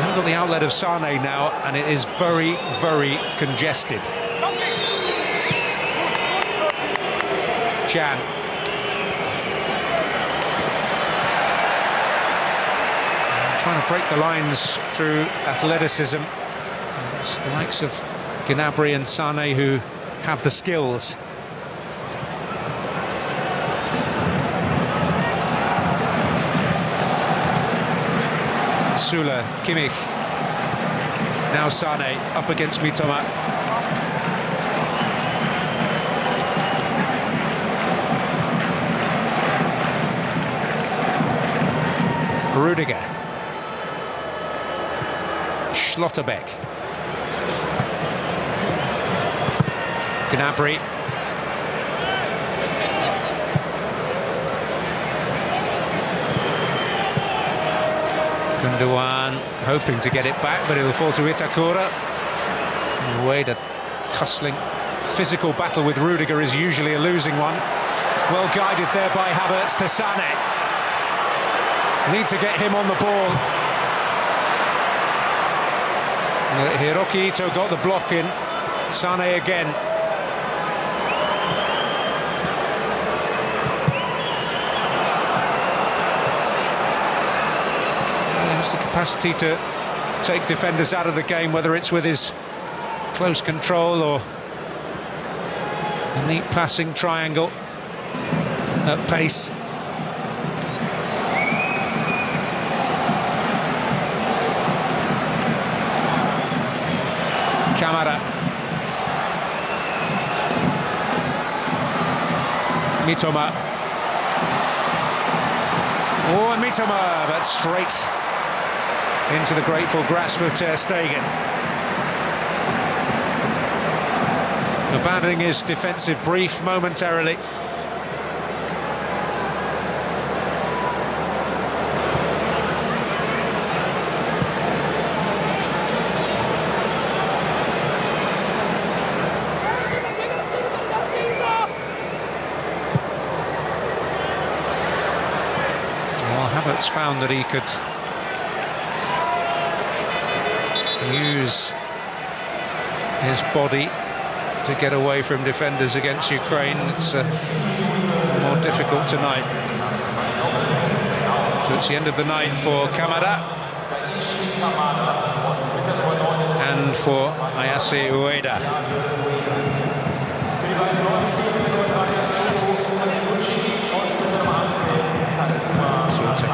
We've got the outlet of Sane now, and it is very, very congested. Can. Trying to break the lines through athleticism. It's the likes of Gnabry and Sane who have the skills. Süle, Kimmich, now Sane up against Mitoma. Rudiger, Schlotterbeck, Gnabry. Gundogan hoping to get it back, but it'll fall to Itakura. Wade, a tussling physical battle with Rudiger is usually a losing one. Well guided there by Havertz to Sane. Need to get him on the ball. Hiroki Ito got the block in. Sane again. The capacity to take defenders out of the game, whether it's with his close control or a neat passing triangle at pace. Kamada. Mitoma. Oh, and Mitoma, but straight into the grateful grasp of Ter Stegen. Abandoning his defensive brief momentarily. Well, Havertz found that he could use his body to get away from defenders against Ukraine. It's more difficult tonight. So it's the end of the night for Kamada and for Ayase Ueda.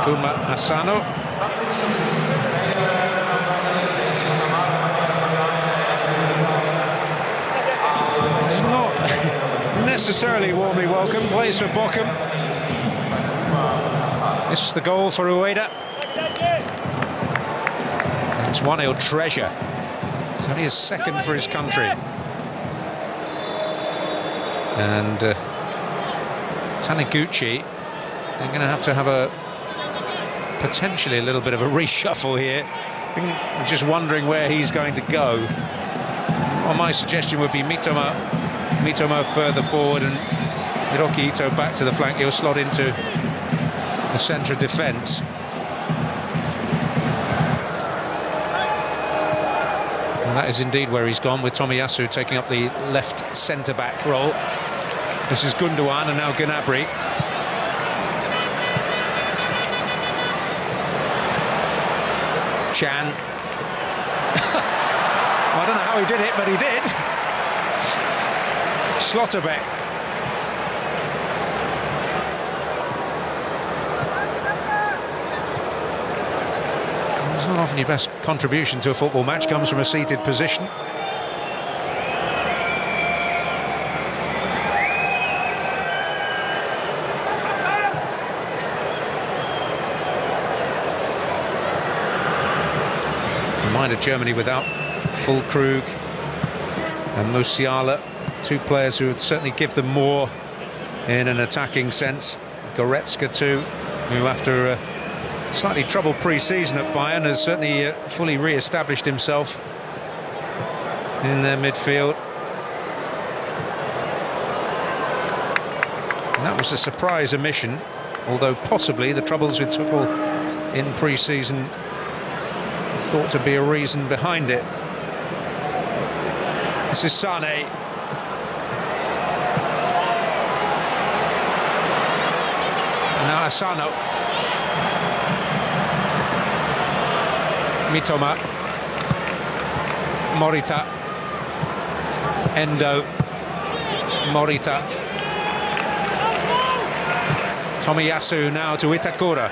Uma Asano. It's not necessarily warmly welcome. Plays for Bochum. This is the goal for Rueda. It's 1-0 treasure. It's only his second for his country. And Taniguchi, they're going to have a potentially a little bit of a reshuffle here. I'm just wondering where he's going to go. Well, my suggestion would be Mitoma further forward and Hiroki Ito back to the flank. He'll slot into the centre of defence. And that is indeed where he's gone, with Tomiyasu taking up the left centre-back role. This is Gundogan and now Gnabry. Chan. I don't know how he did it, but he did. Schlotterbeck. It's not often your best contribution to a football match comes from a seated position. Reminder, Germany without Füllkrug and Musiala, two players who would certainly give them more in an attacking sense. Goretzka too, who after a slightly troubled pre-season at Bayern has certainly fully re-established himself in their midfield. And that was a surprise omission, although possibly the troubles with Tuchel in pre-season thought to be a reason behind it. This is Sane. Now Asano. Mitoma. Morita. Endo. Morita. Tomiyasu now to Itakura.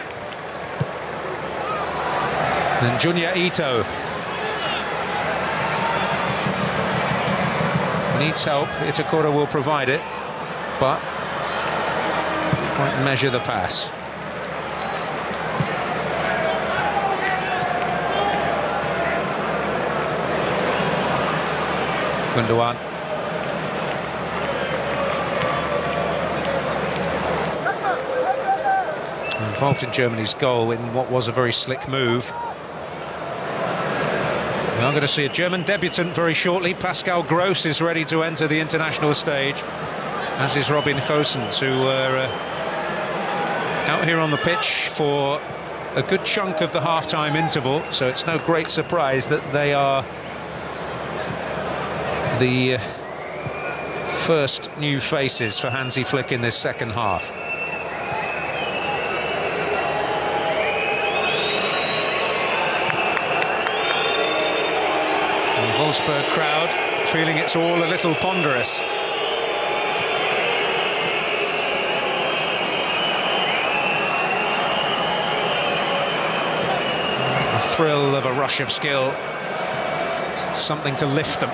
And Junya Ito needs help. Itakura will provide it, but can't measure the pass. Gundogan. Involved in Germany's goal in what was a very slick move. We are going to see a German debutant very shortly. Pascal Gross is ready to enter the international stage, as is Robin Gosens, who were out here on the pitch for a good chunk of the half-time interval, so it's no great surprise that they are the first new faces for Hansi Flick in this second half. Wolfsburg crowd feeling it's all a little ponderous. The thrill of a rush of skill, something to lift them.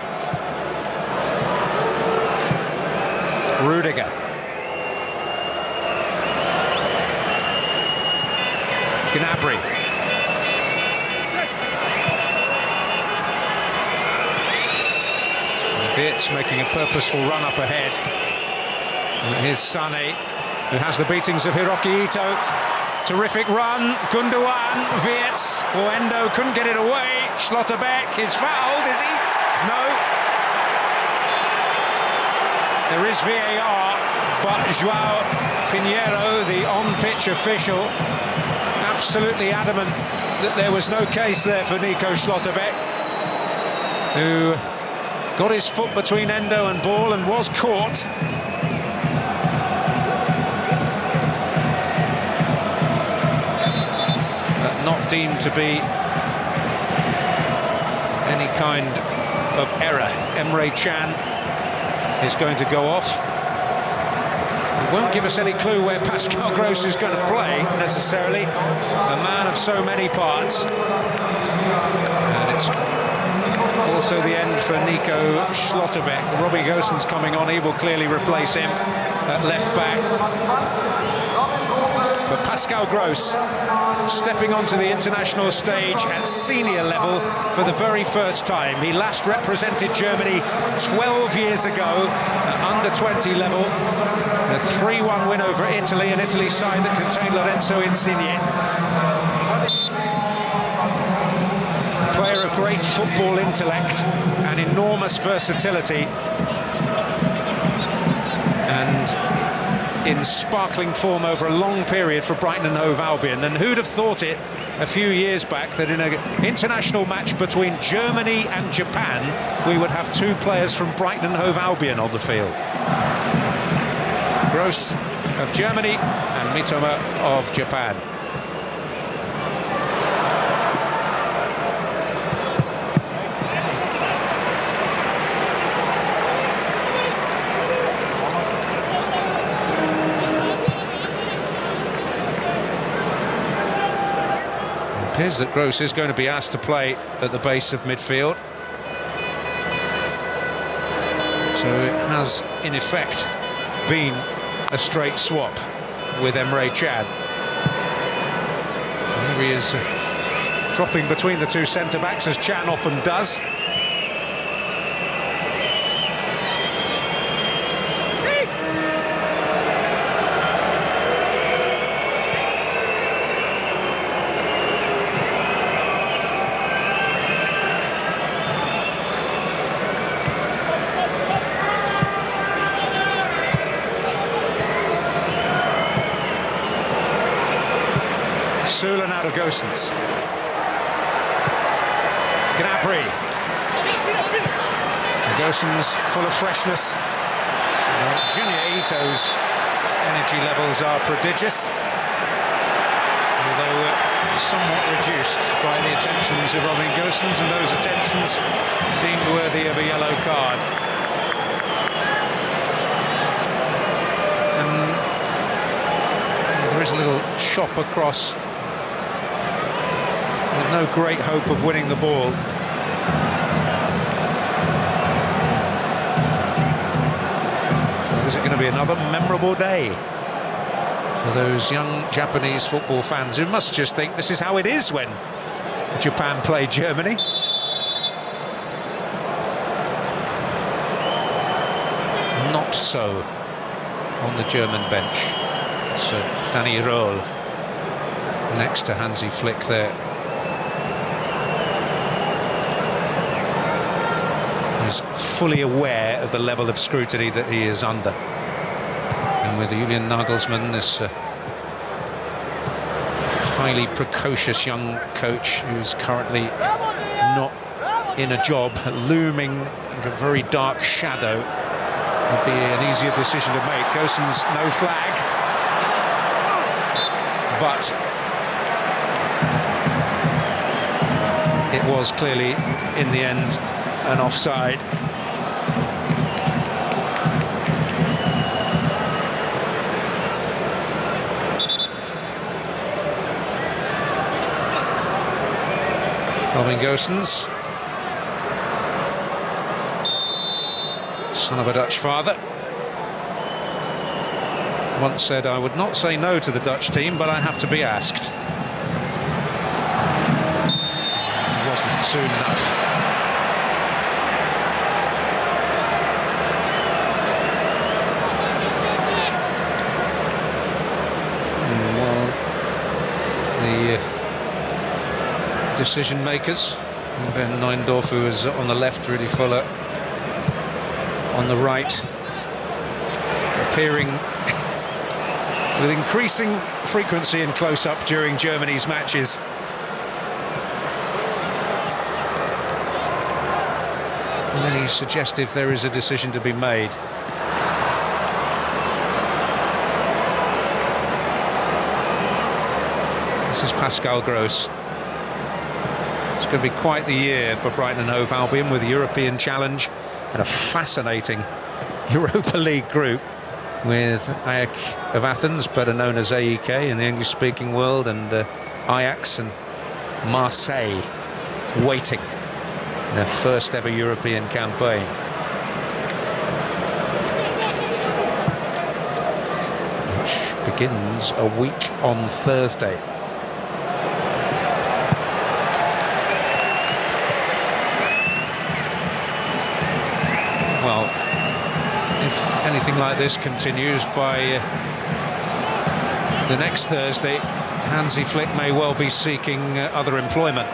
Rudiger. Gnabry. Wirtz making a purposeful run up ahead. And here's Sane, who has the beatings of Hiroki Ito. Terrific run. Gundogan, Wirtz. Endo couldn't get it away. Schlotterbeck is fouled, is he? No. There is VAR, but João Pinheiro, the on-pitch official, absolutely adamant that there was no case there for Nico Schlotterbeck, who got his foot between Endo and ball and was caught. But not deemed to be any kind of error. Emre Can is going to go off. It won't give us any clue where Pascal Gross is going to play, necessarily. A man of so many parts. And it's also the end for Nico Schlotterbeck. Robbie Gosens coming on, he will clearly replace him at left back. But Pascal Gross stepping onto the international stage at senior level for the very first time. He last represented Germany 12 years ago at under-20 level. A 3-1 win over Italy, an Italy side that contained Lorenzo Insigne. Player of great football intellect and enormous versatility. And in sparkling form over a long period for Brighton and Hove Albion. And who'd have thought it a few years back that in an international match between Germany and Japan we would have two players from Brighton and Hove Albion on the field. Gross of Germany and Mitoma of Japan. It appears that Gross is going to be asked to play at the base of midfield. So it has, in effect, been a straight swap with Emre Can. Here he is dropping between the two centre-backs, as Can often does. Sula now to Gosens. Gnabry. Gosens full of freshness. Junior Ito's energy levels are prodigious, although somewhat reduced by the attentions of Robin Gosens, and those attentions deemed worthy of a yellow card. And there is a little chop across, with no great hope of winning the ball. Is it going to be another memorable day for those young Japanese football fans who must just think this is how it is when Japan play Germany? Not so on the German bench. So Danny Röhl next to Hansi Flick there. He's fully aware of the level of scrutiny that he is under. And with Julian Nagelsmann, this highly precocious young coach who's currently not in a job, looming like a very dark shadow, would be an easier decision to make. Gosens, no flag. But it was clearly, in the end, an offside. Robin Gosens, son of a Dutch father, once said, "I would not say no to the Dutch team, but I have to be asked." It wasn't soon enough. Decision makers, Ben Neundorf, who is on the left, Rudi Fuller on the right, appearing with increasing frequency in close-up during Germany's matches. Many suggestive there is a decision to be made. This is Pascal Gross. It's going to be quite the year for Brighton and Hove Albion, with a European challenge and a fascinating Europa League group. with AEK of Athens, better known as AEK in the English-speaking world, and Ajax and Marseille waiting their first ever European campaign. Which begins a week on Thursday. Well, if anything like this continues, by the next Thursday, Hansi Flick may well be seeking other employment.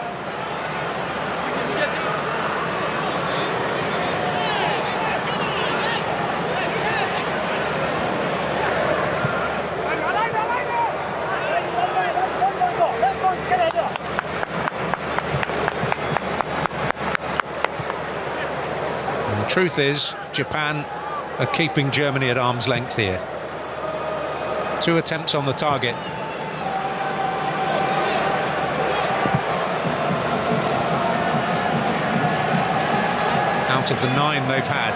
The truth is, Japan are keeping Germany at arm's length here. 2 attempts on the target. Out of the 9 they've had.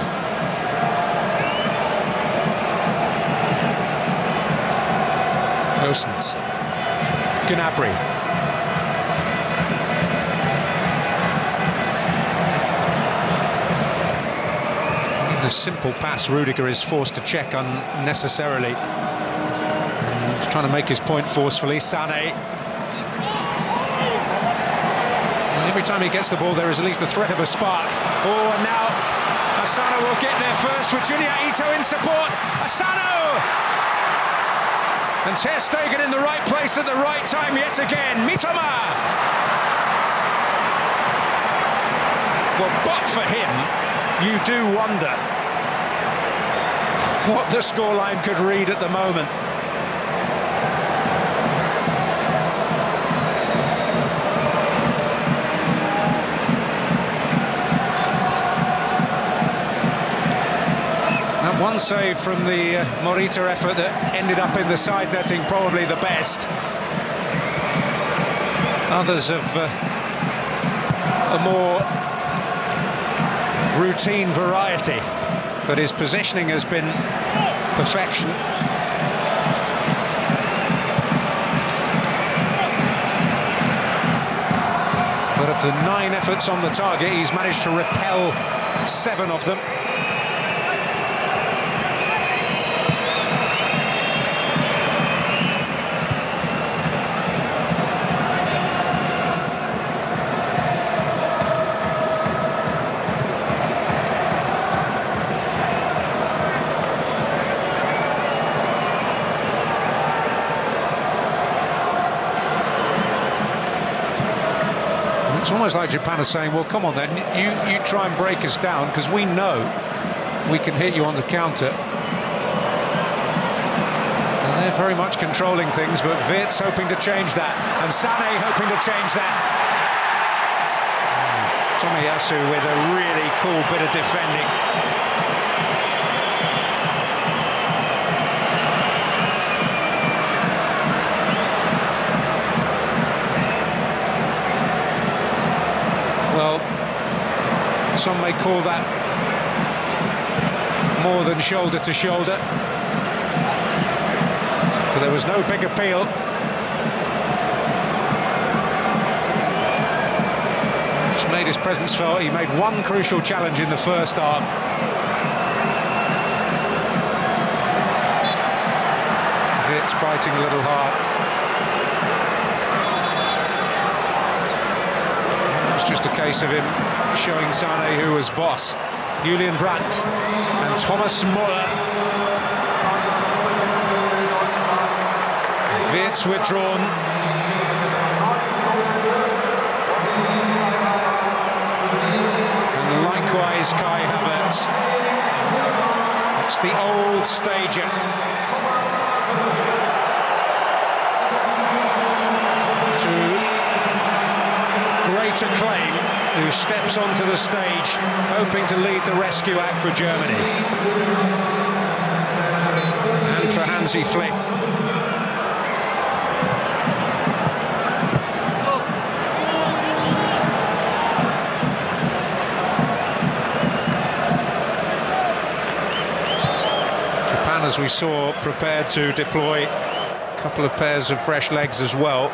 Gosens. Gnabry. A simple pass Rudiger is forced to check unnecessarily. He's trying to make his point forcefully. Sané. Every time he gets the ball there is at least a threat of a spark. Oh, and now Asano will get there first with Junya Ito in support. Asano! And Ter Stegen in the right place at the right time yet again. Mitoma! Well, but for him, you do wonder what the scoreline could read at the moment. That one save from the Morita effort that ended up in the side netting, probably the best. Others of a more routine variety, but his positioning has been perfection. But of the 9 efforts on the target, he's managed to repel 7 of them. It's almost like Japan is saying, well, come on then, you try and break us down, because we know we can hit you on the counter. And they're very much controlling things, but Wirtz hoping to change that, and Sané hoping to change that. Tomiyasu with a really cool bit of defending. Well, some may call that more than shoulder to shoulder, but there was no big appeal. Just made his presence felt. He made one crucial challenge in the first half. Wirtz biting a little hard. It's just a case of him showing Sané who was boss. Julian Brandt and Thomas Muller. Wirtz withdrawn. And likewise Kai Havertz. It's the old stager. Great acclaim, who steps onto the stage hoping to lead the rescue act for Germany and for Hansi Flick. Japan, as we saw, prepared to deploy a couple of pairs of fresh legs as well.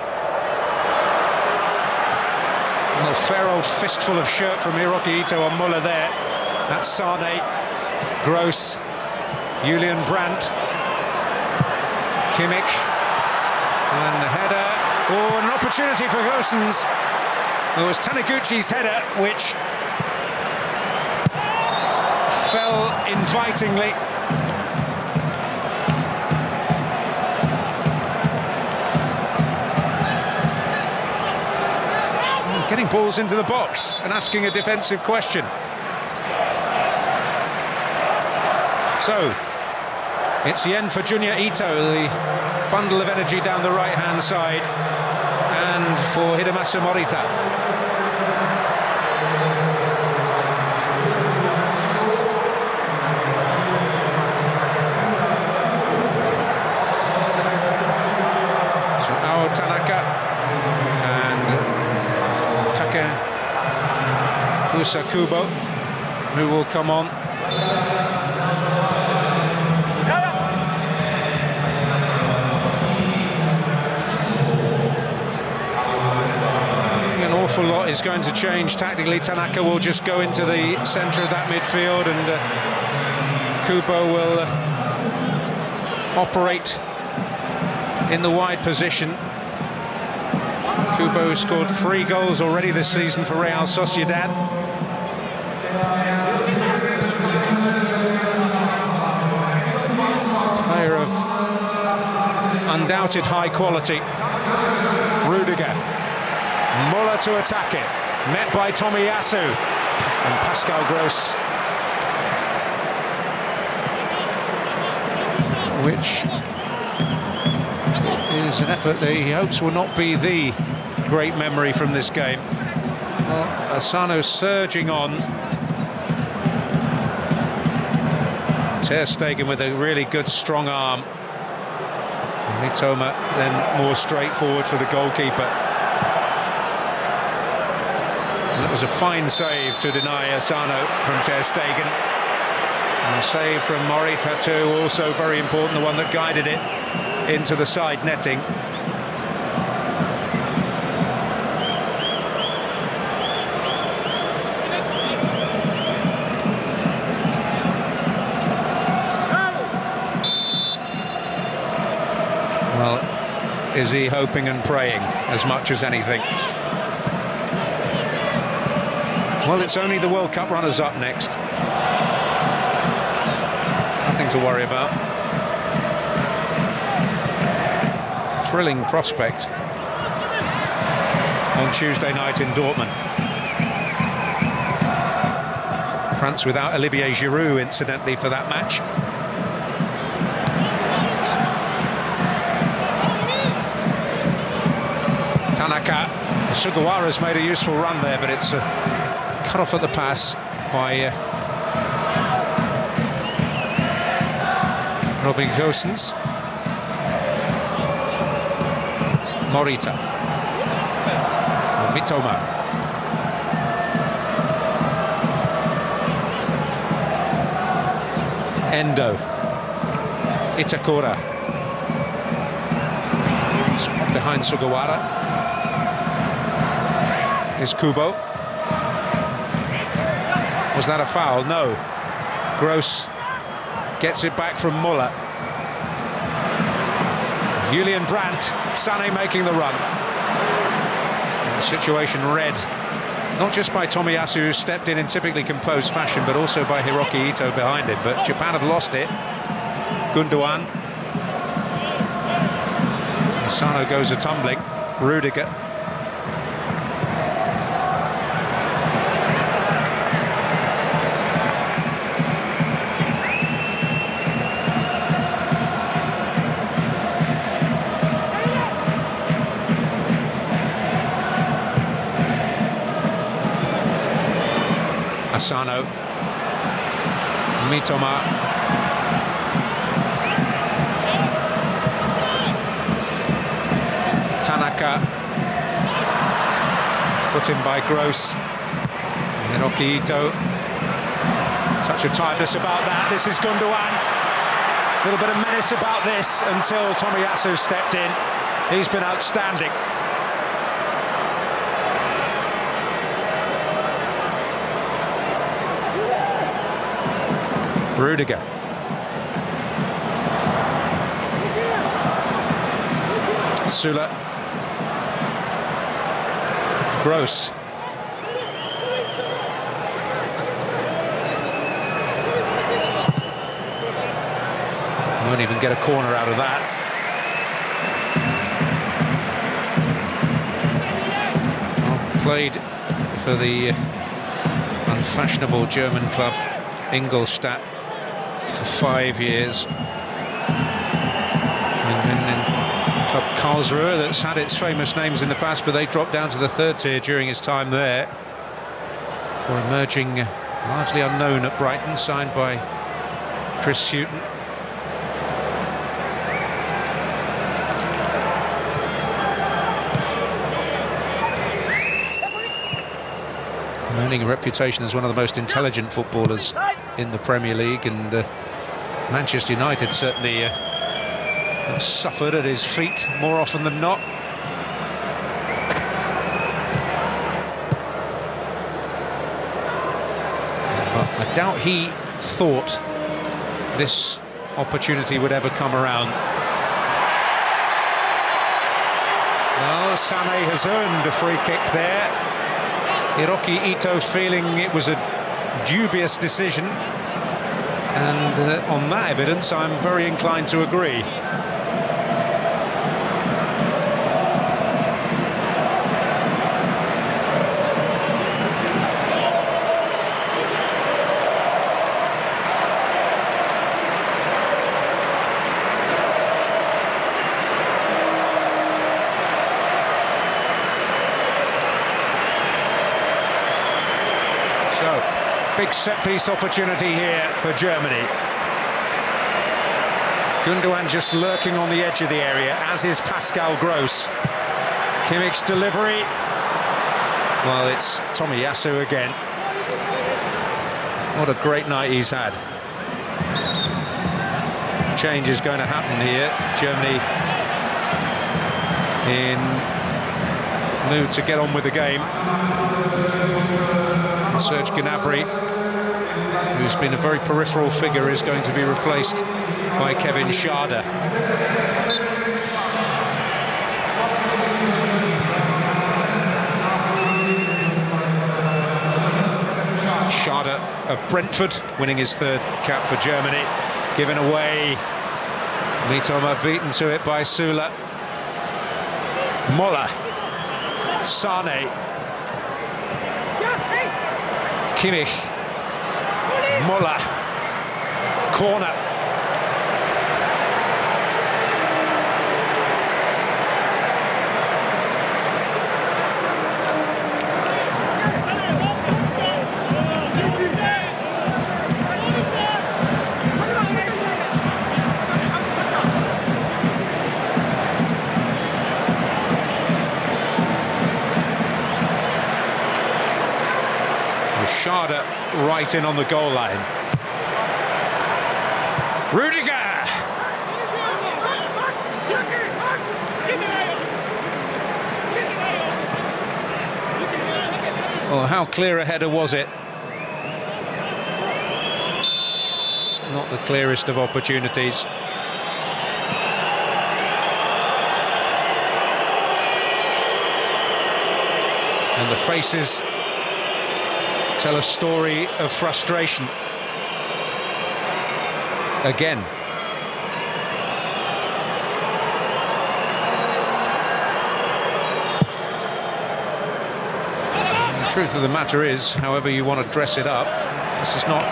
And a fair old fistful of shirt from Hiroki Ito on Muller there. That's Sane, Gross, Julian Brandt, Kimmich, and the header. Oh, and an opportunity for Gosens. There was Taniguchi's header, which fell invitingly. Getting balls into the box and asking a defensive question. So, it's the end for Junya Ito, the bundle of energy down the right-hand side, and for Hidemasa Morita. So Ao Tanaka and Takeusa Kubo, who will come on. An awful lot is going to change tactically. Tanaka will just go into the centre of that midfield, and Kubo will operate in the wide position. Kubo scored 3 goals already this season for Real Sociedad. Player of undoubted high quality. Rudiger. Muller to attack it. Met by Tomiyasu. And Pascal Gross. Which is an effort that he hopes will not be the great memory from this game. Well, Asano surging on. Ter Stegen with a really good strong arm. Mitoma then more straightforward for the goalkeeper. And it was a fine save to deny Asano from Ter Stegen. And a save from Morita too, also very important, the one that guided it into the side netting. Well, is he hoping and praying as much as anything? Well, it's only the World Cup runners-up next. Nothing to worry about. Thrilling prospect on Tuesday night in Dortmund. France without Olivier Giroud, incidentally, for that match. Tanaka. Sugawara's made a useful run there, but it's cut off at the pass by Robin Gosens. Morita. Mitoma. Endo. Itakura. Spot behind Sugawara. Is Kubo. Was that a foul? No. Gross gets it back from Muller. Julian Brandt, Sane making the run. The situation read, not just by Tomiyasu, who stepped in typically composed fashion, but also by Hiroki Ito behind him. But Japan have lost it. Gundogan. Asano goes a-tumbling. Rudiger. Asano, Mitoma, Tanaka, put in by Gross, Hiroki Ito, touch of tiredness about that. This is Gundogan, A little bit of menace about this until Tomiyasu stepped in. He's been outstanding. Rudiger. Sula. Gross. Won't even get a corner out of that. Well, played for the unfashionable German club Ingolstadt for 5 years. And club Karlsruhe, that's had its famous names in the past, but they dropped down to the third tier during his time there. For emerging largely unknown at Brighton, signed by Chris Hughton. Earning a reputation as one of the most intelligent footballers in the Premier League, and Manchester United certainly have suffered at his feet more often than not. But I doubt he thought this opportunity would ever come around. Well, Sané has earned a free kick there. Hiroki Ito feeling it was a dubious decision, and on that evidence I'm very inclined to agree. Big set-piece opportunity here for Germany. Gundogan just lurking on the edge of the area, as is Pascal Gross. Kimmich's delivery. Well, it's Tomiyasu again. What a great night he's had. Change is going to happen here. Germany in mood to get on with the game. Serge Gnabry, who's been a very peripheral figure, is going to be replaced by Kevin Schade. Schade of Brentford, winning his third cap for Germany, given away. Mitoma beaten to it by Sula. Mola. Sané. Kimmich, Muller, corner. Schade right in on the goal line. Rudiger! Oh, how clear a header was it? Not the clearest of opportunities. And the faces tell a story of frustration. Again. The truth of the matter is, however you want to dress it up, this is not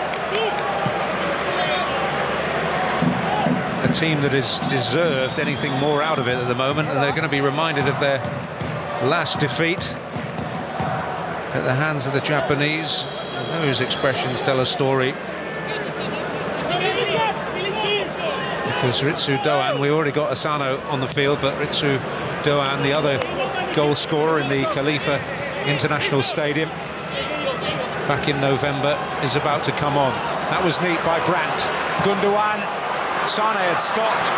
a team that has deserved anything more out of it at the moment, and they're going to be reminded of their last defeat at the hands of the Japanese. Those expressions tell a story. Because Ritsu Doan, we already got Asano on the field, but Ritsu Doan, the other goal scorer in the Khalifa International Stadium back in November, is about to come on. That was neat by Brandt. Gundogan Sane had stopped.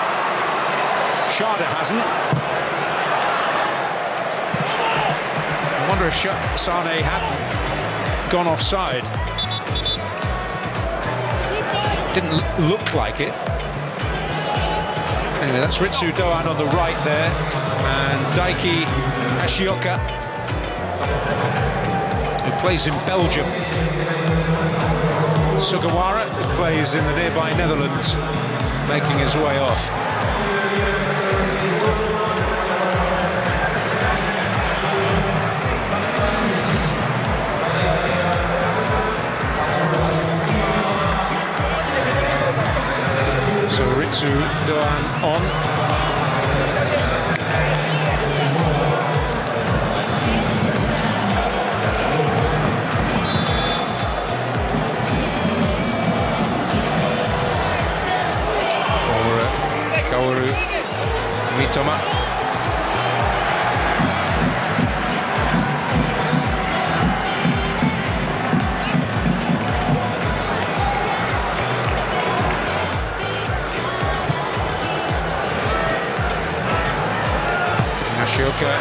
Schade hasn't. I wonder if Sane had gone offside. Didn't look like it. Anyway, that's Ritsu Doan on the right there, and Daiki Ashioka, who plays in Belgium. Sugawara, who plays in the nearby Netherlands, making his way off. So Ritsu Doan on. Kaoru Mitoma. Ashioka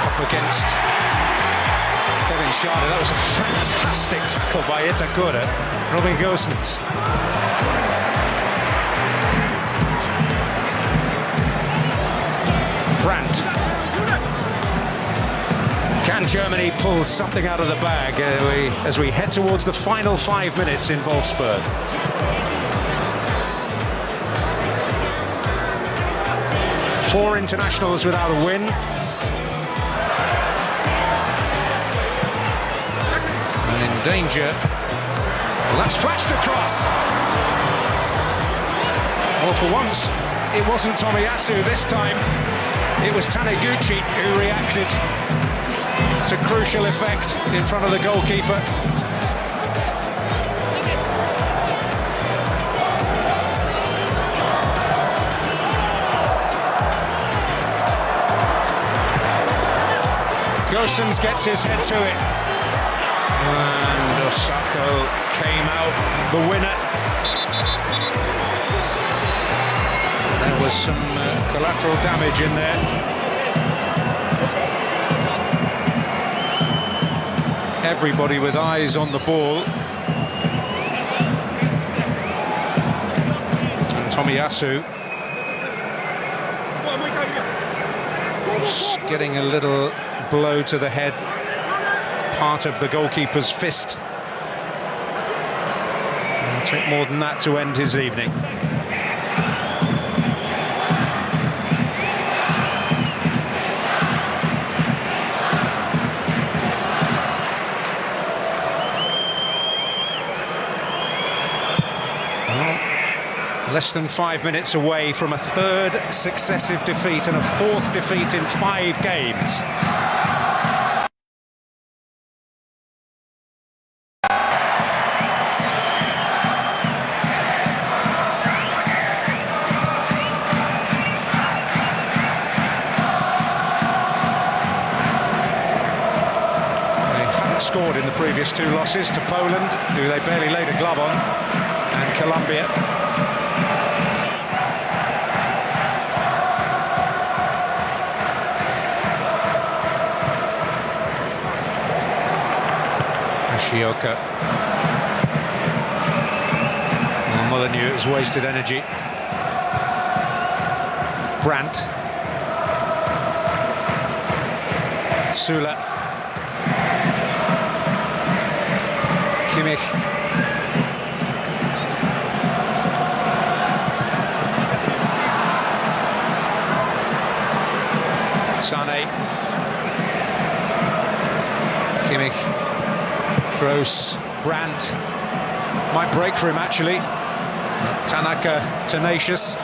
up against Kevin Schade. That was a fantastic tackle by Itakura. Robin Gosens. Brandt. Can Germany pull something out of the bag as we head towards the final 5 minutes in Wolfsburg? Four internationals without a win. And in danger. Well, that's flashed across. Well, for once, it wasn't Tomiyasu this time. It was Taniguchi who reacted to crucial effect in front of the goalkeeper. Gosens gets his head to it. And Osako came out the winner. There was some collateral damage in there. Everybody with eyes on the ball. And Tomiyasu just getting a little blow to the head, part of the goalkeeper's fist. It'll take more than that to end his evening. Less than 5 minutes away from a third successive defeat and a fourth defeat in 5 games. They hadn't scored in the previous 2 losses to Poland, who they barely laid a glove on, and Colombia. Ashioka. Well, Molyneux has wasted energy. Brandt. Sula. Kimmich. Sane. Kimmich. Gross, Brandt, might break for him actually. Tanaka tenacious.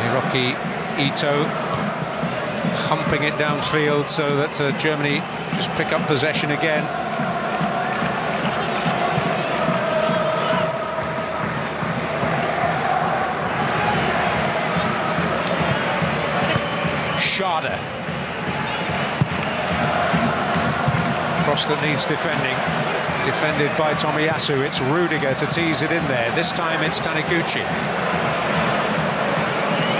Hiroki Ito humping it downfield so that Germany just pick up possession again. Schade. Cross that needs defending. defended by Tomiyasu. It's Rudiger to tease it in there. This time it's Taniguchi.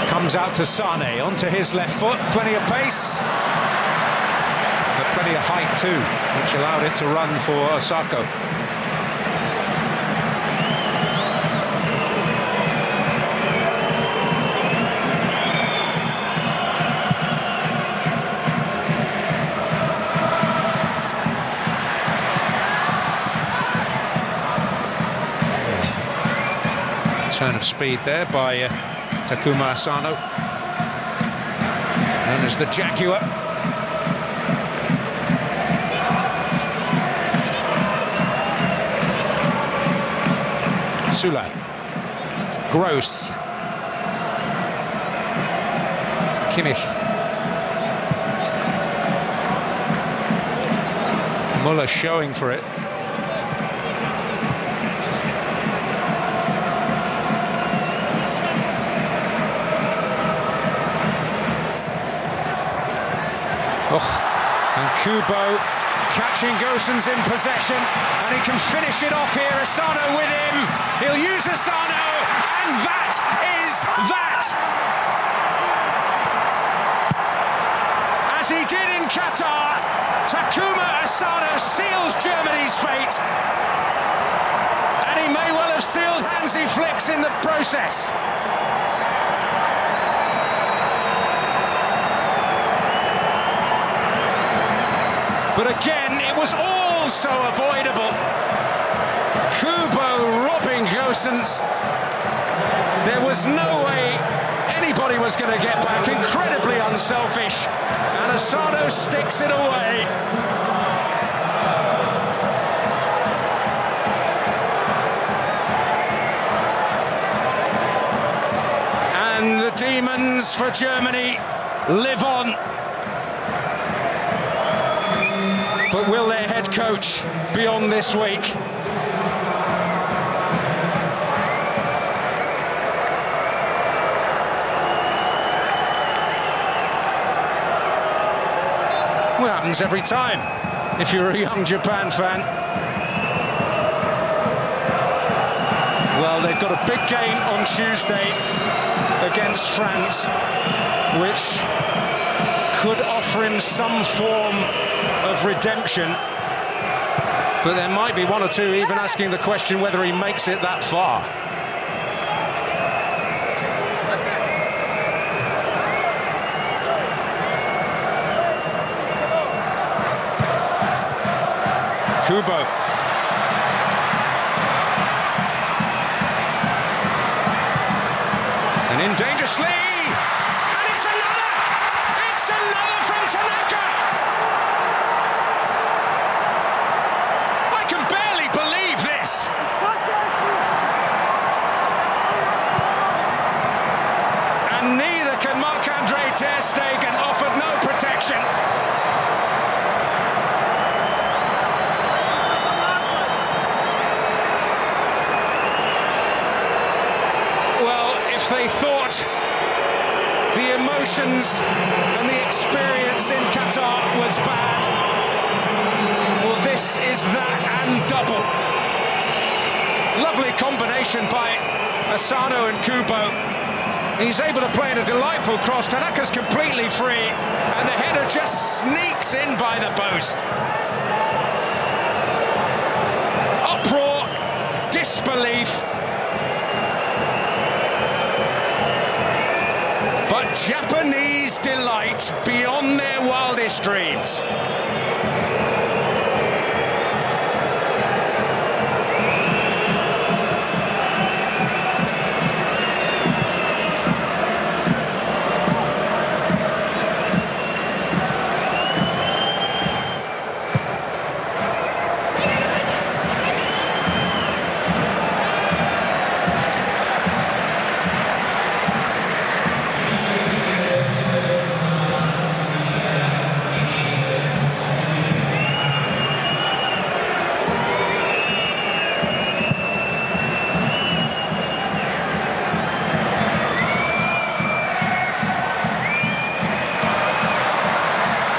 Comes out to Sane, onto his left foot, plenty of pace. But plenty of height too, which allowed it to run for Osako. Turn of speed there by Takuma Asano, known as the Jaguar. Sula, Gross, Kimmich, Muller showing for it. And Kubo catching Gosens in possession, and he can finish it off here. Asano with him, he'll use Asano, and that is that! As he did in Qatar, Takuma Asano seals Germany's fate, and he may well have sealed Hansi Flick's in the process. But again, it was all so avoidable. Kubo robbing Gosens. There was no way anybody was going to get back. Incredibly unselfish. And Asano sticks it away. And the demons for Germany live on. But will their head coach be on this week? Well, it happens every time if you're a young Japan fan. Well, they've got a big game on Tuesday against France, which could offer him some form of redemption, but there might be one or two even asking the question whether he makes it that far. Kubo. And in dangerously, and it's another! It's another from Tanaka! And neither can Marc-Andre ter Stegen, offered no protection. Well, if they thought the emotions and the experience in Qatar was bad, well, this is that and double. Lovely combination by Asano and Kubo. He's able to play in a delightful cross. Tanaka's completely free, and the header just sneaks in by the post. Uproar, disbelief. But Japanese delight beyond their wildest dreams.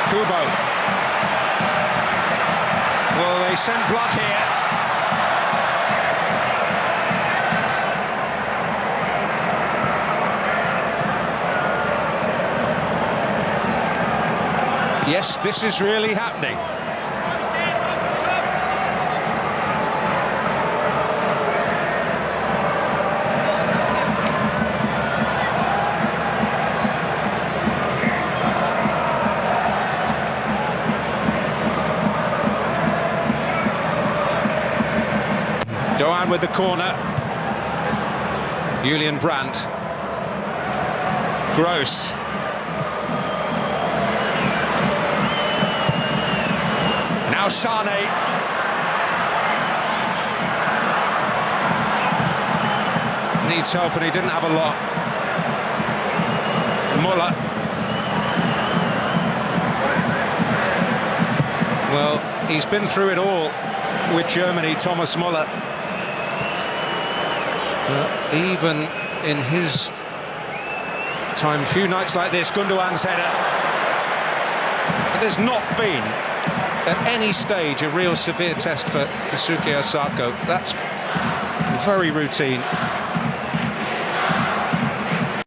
Kubo. Well, they sent blood here. Yes, this is really happening. Doan with the corner. Julian Brandt. Gross. Now Sane. Needs help and he didn't have a lot. Muller. Well, he's been through it all with Germany, Thomas Muller. But even in his time, few nights like this, Gundogan's header. But there's not been, at any stage, a real severe test for Keisuke Osako. That's very routine.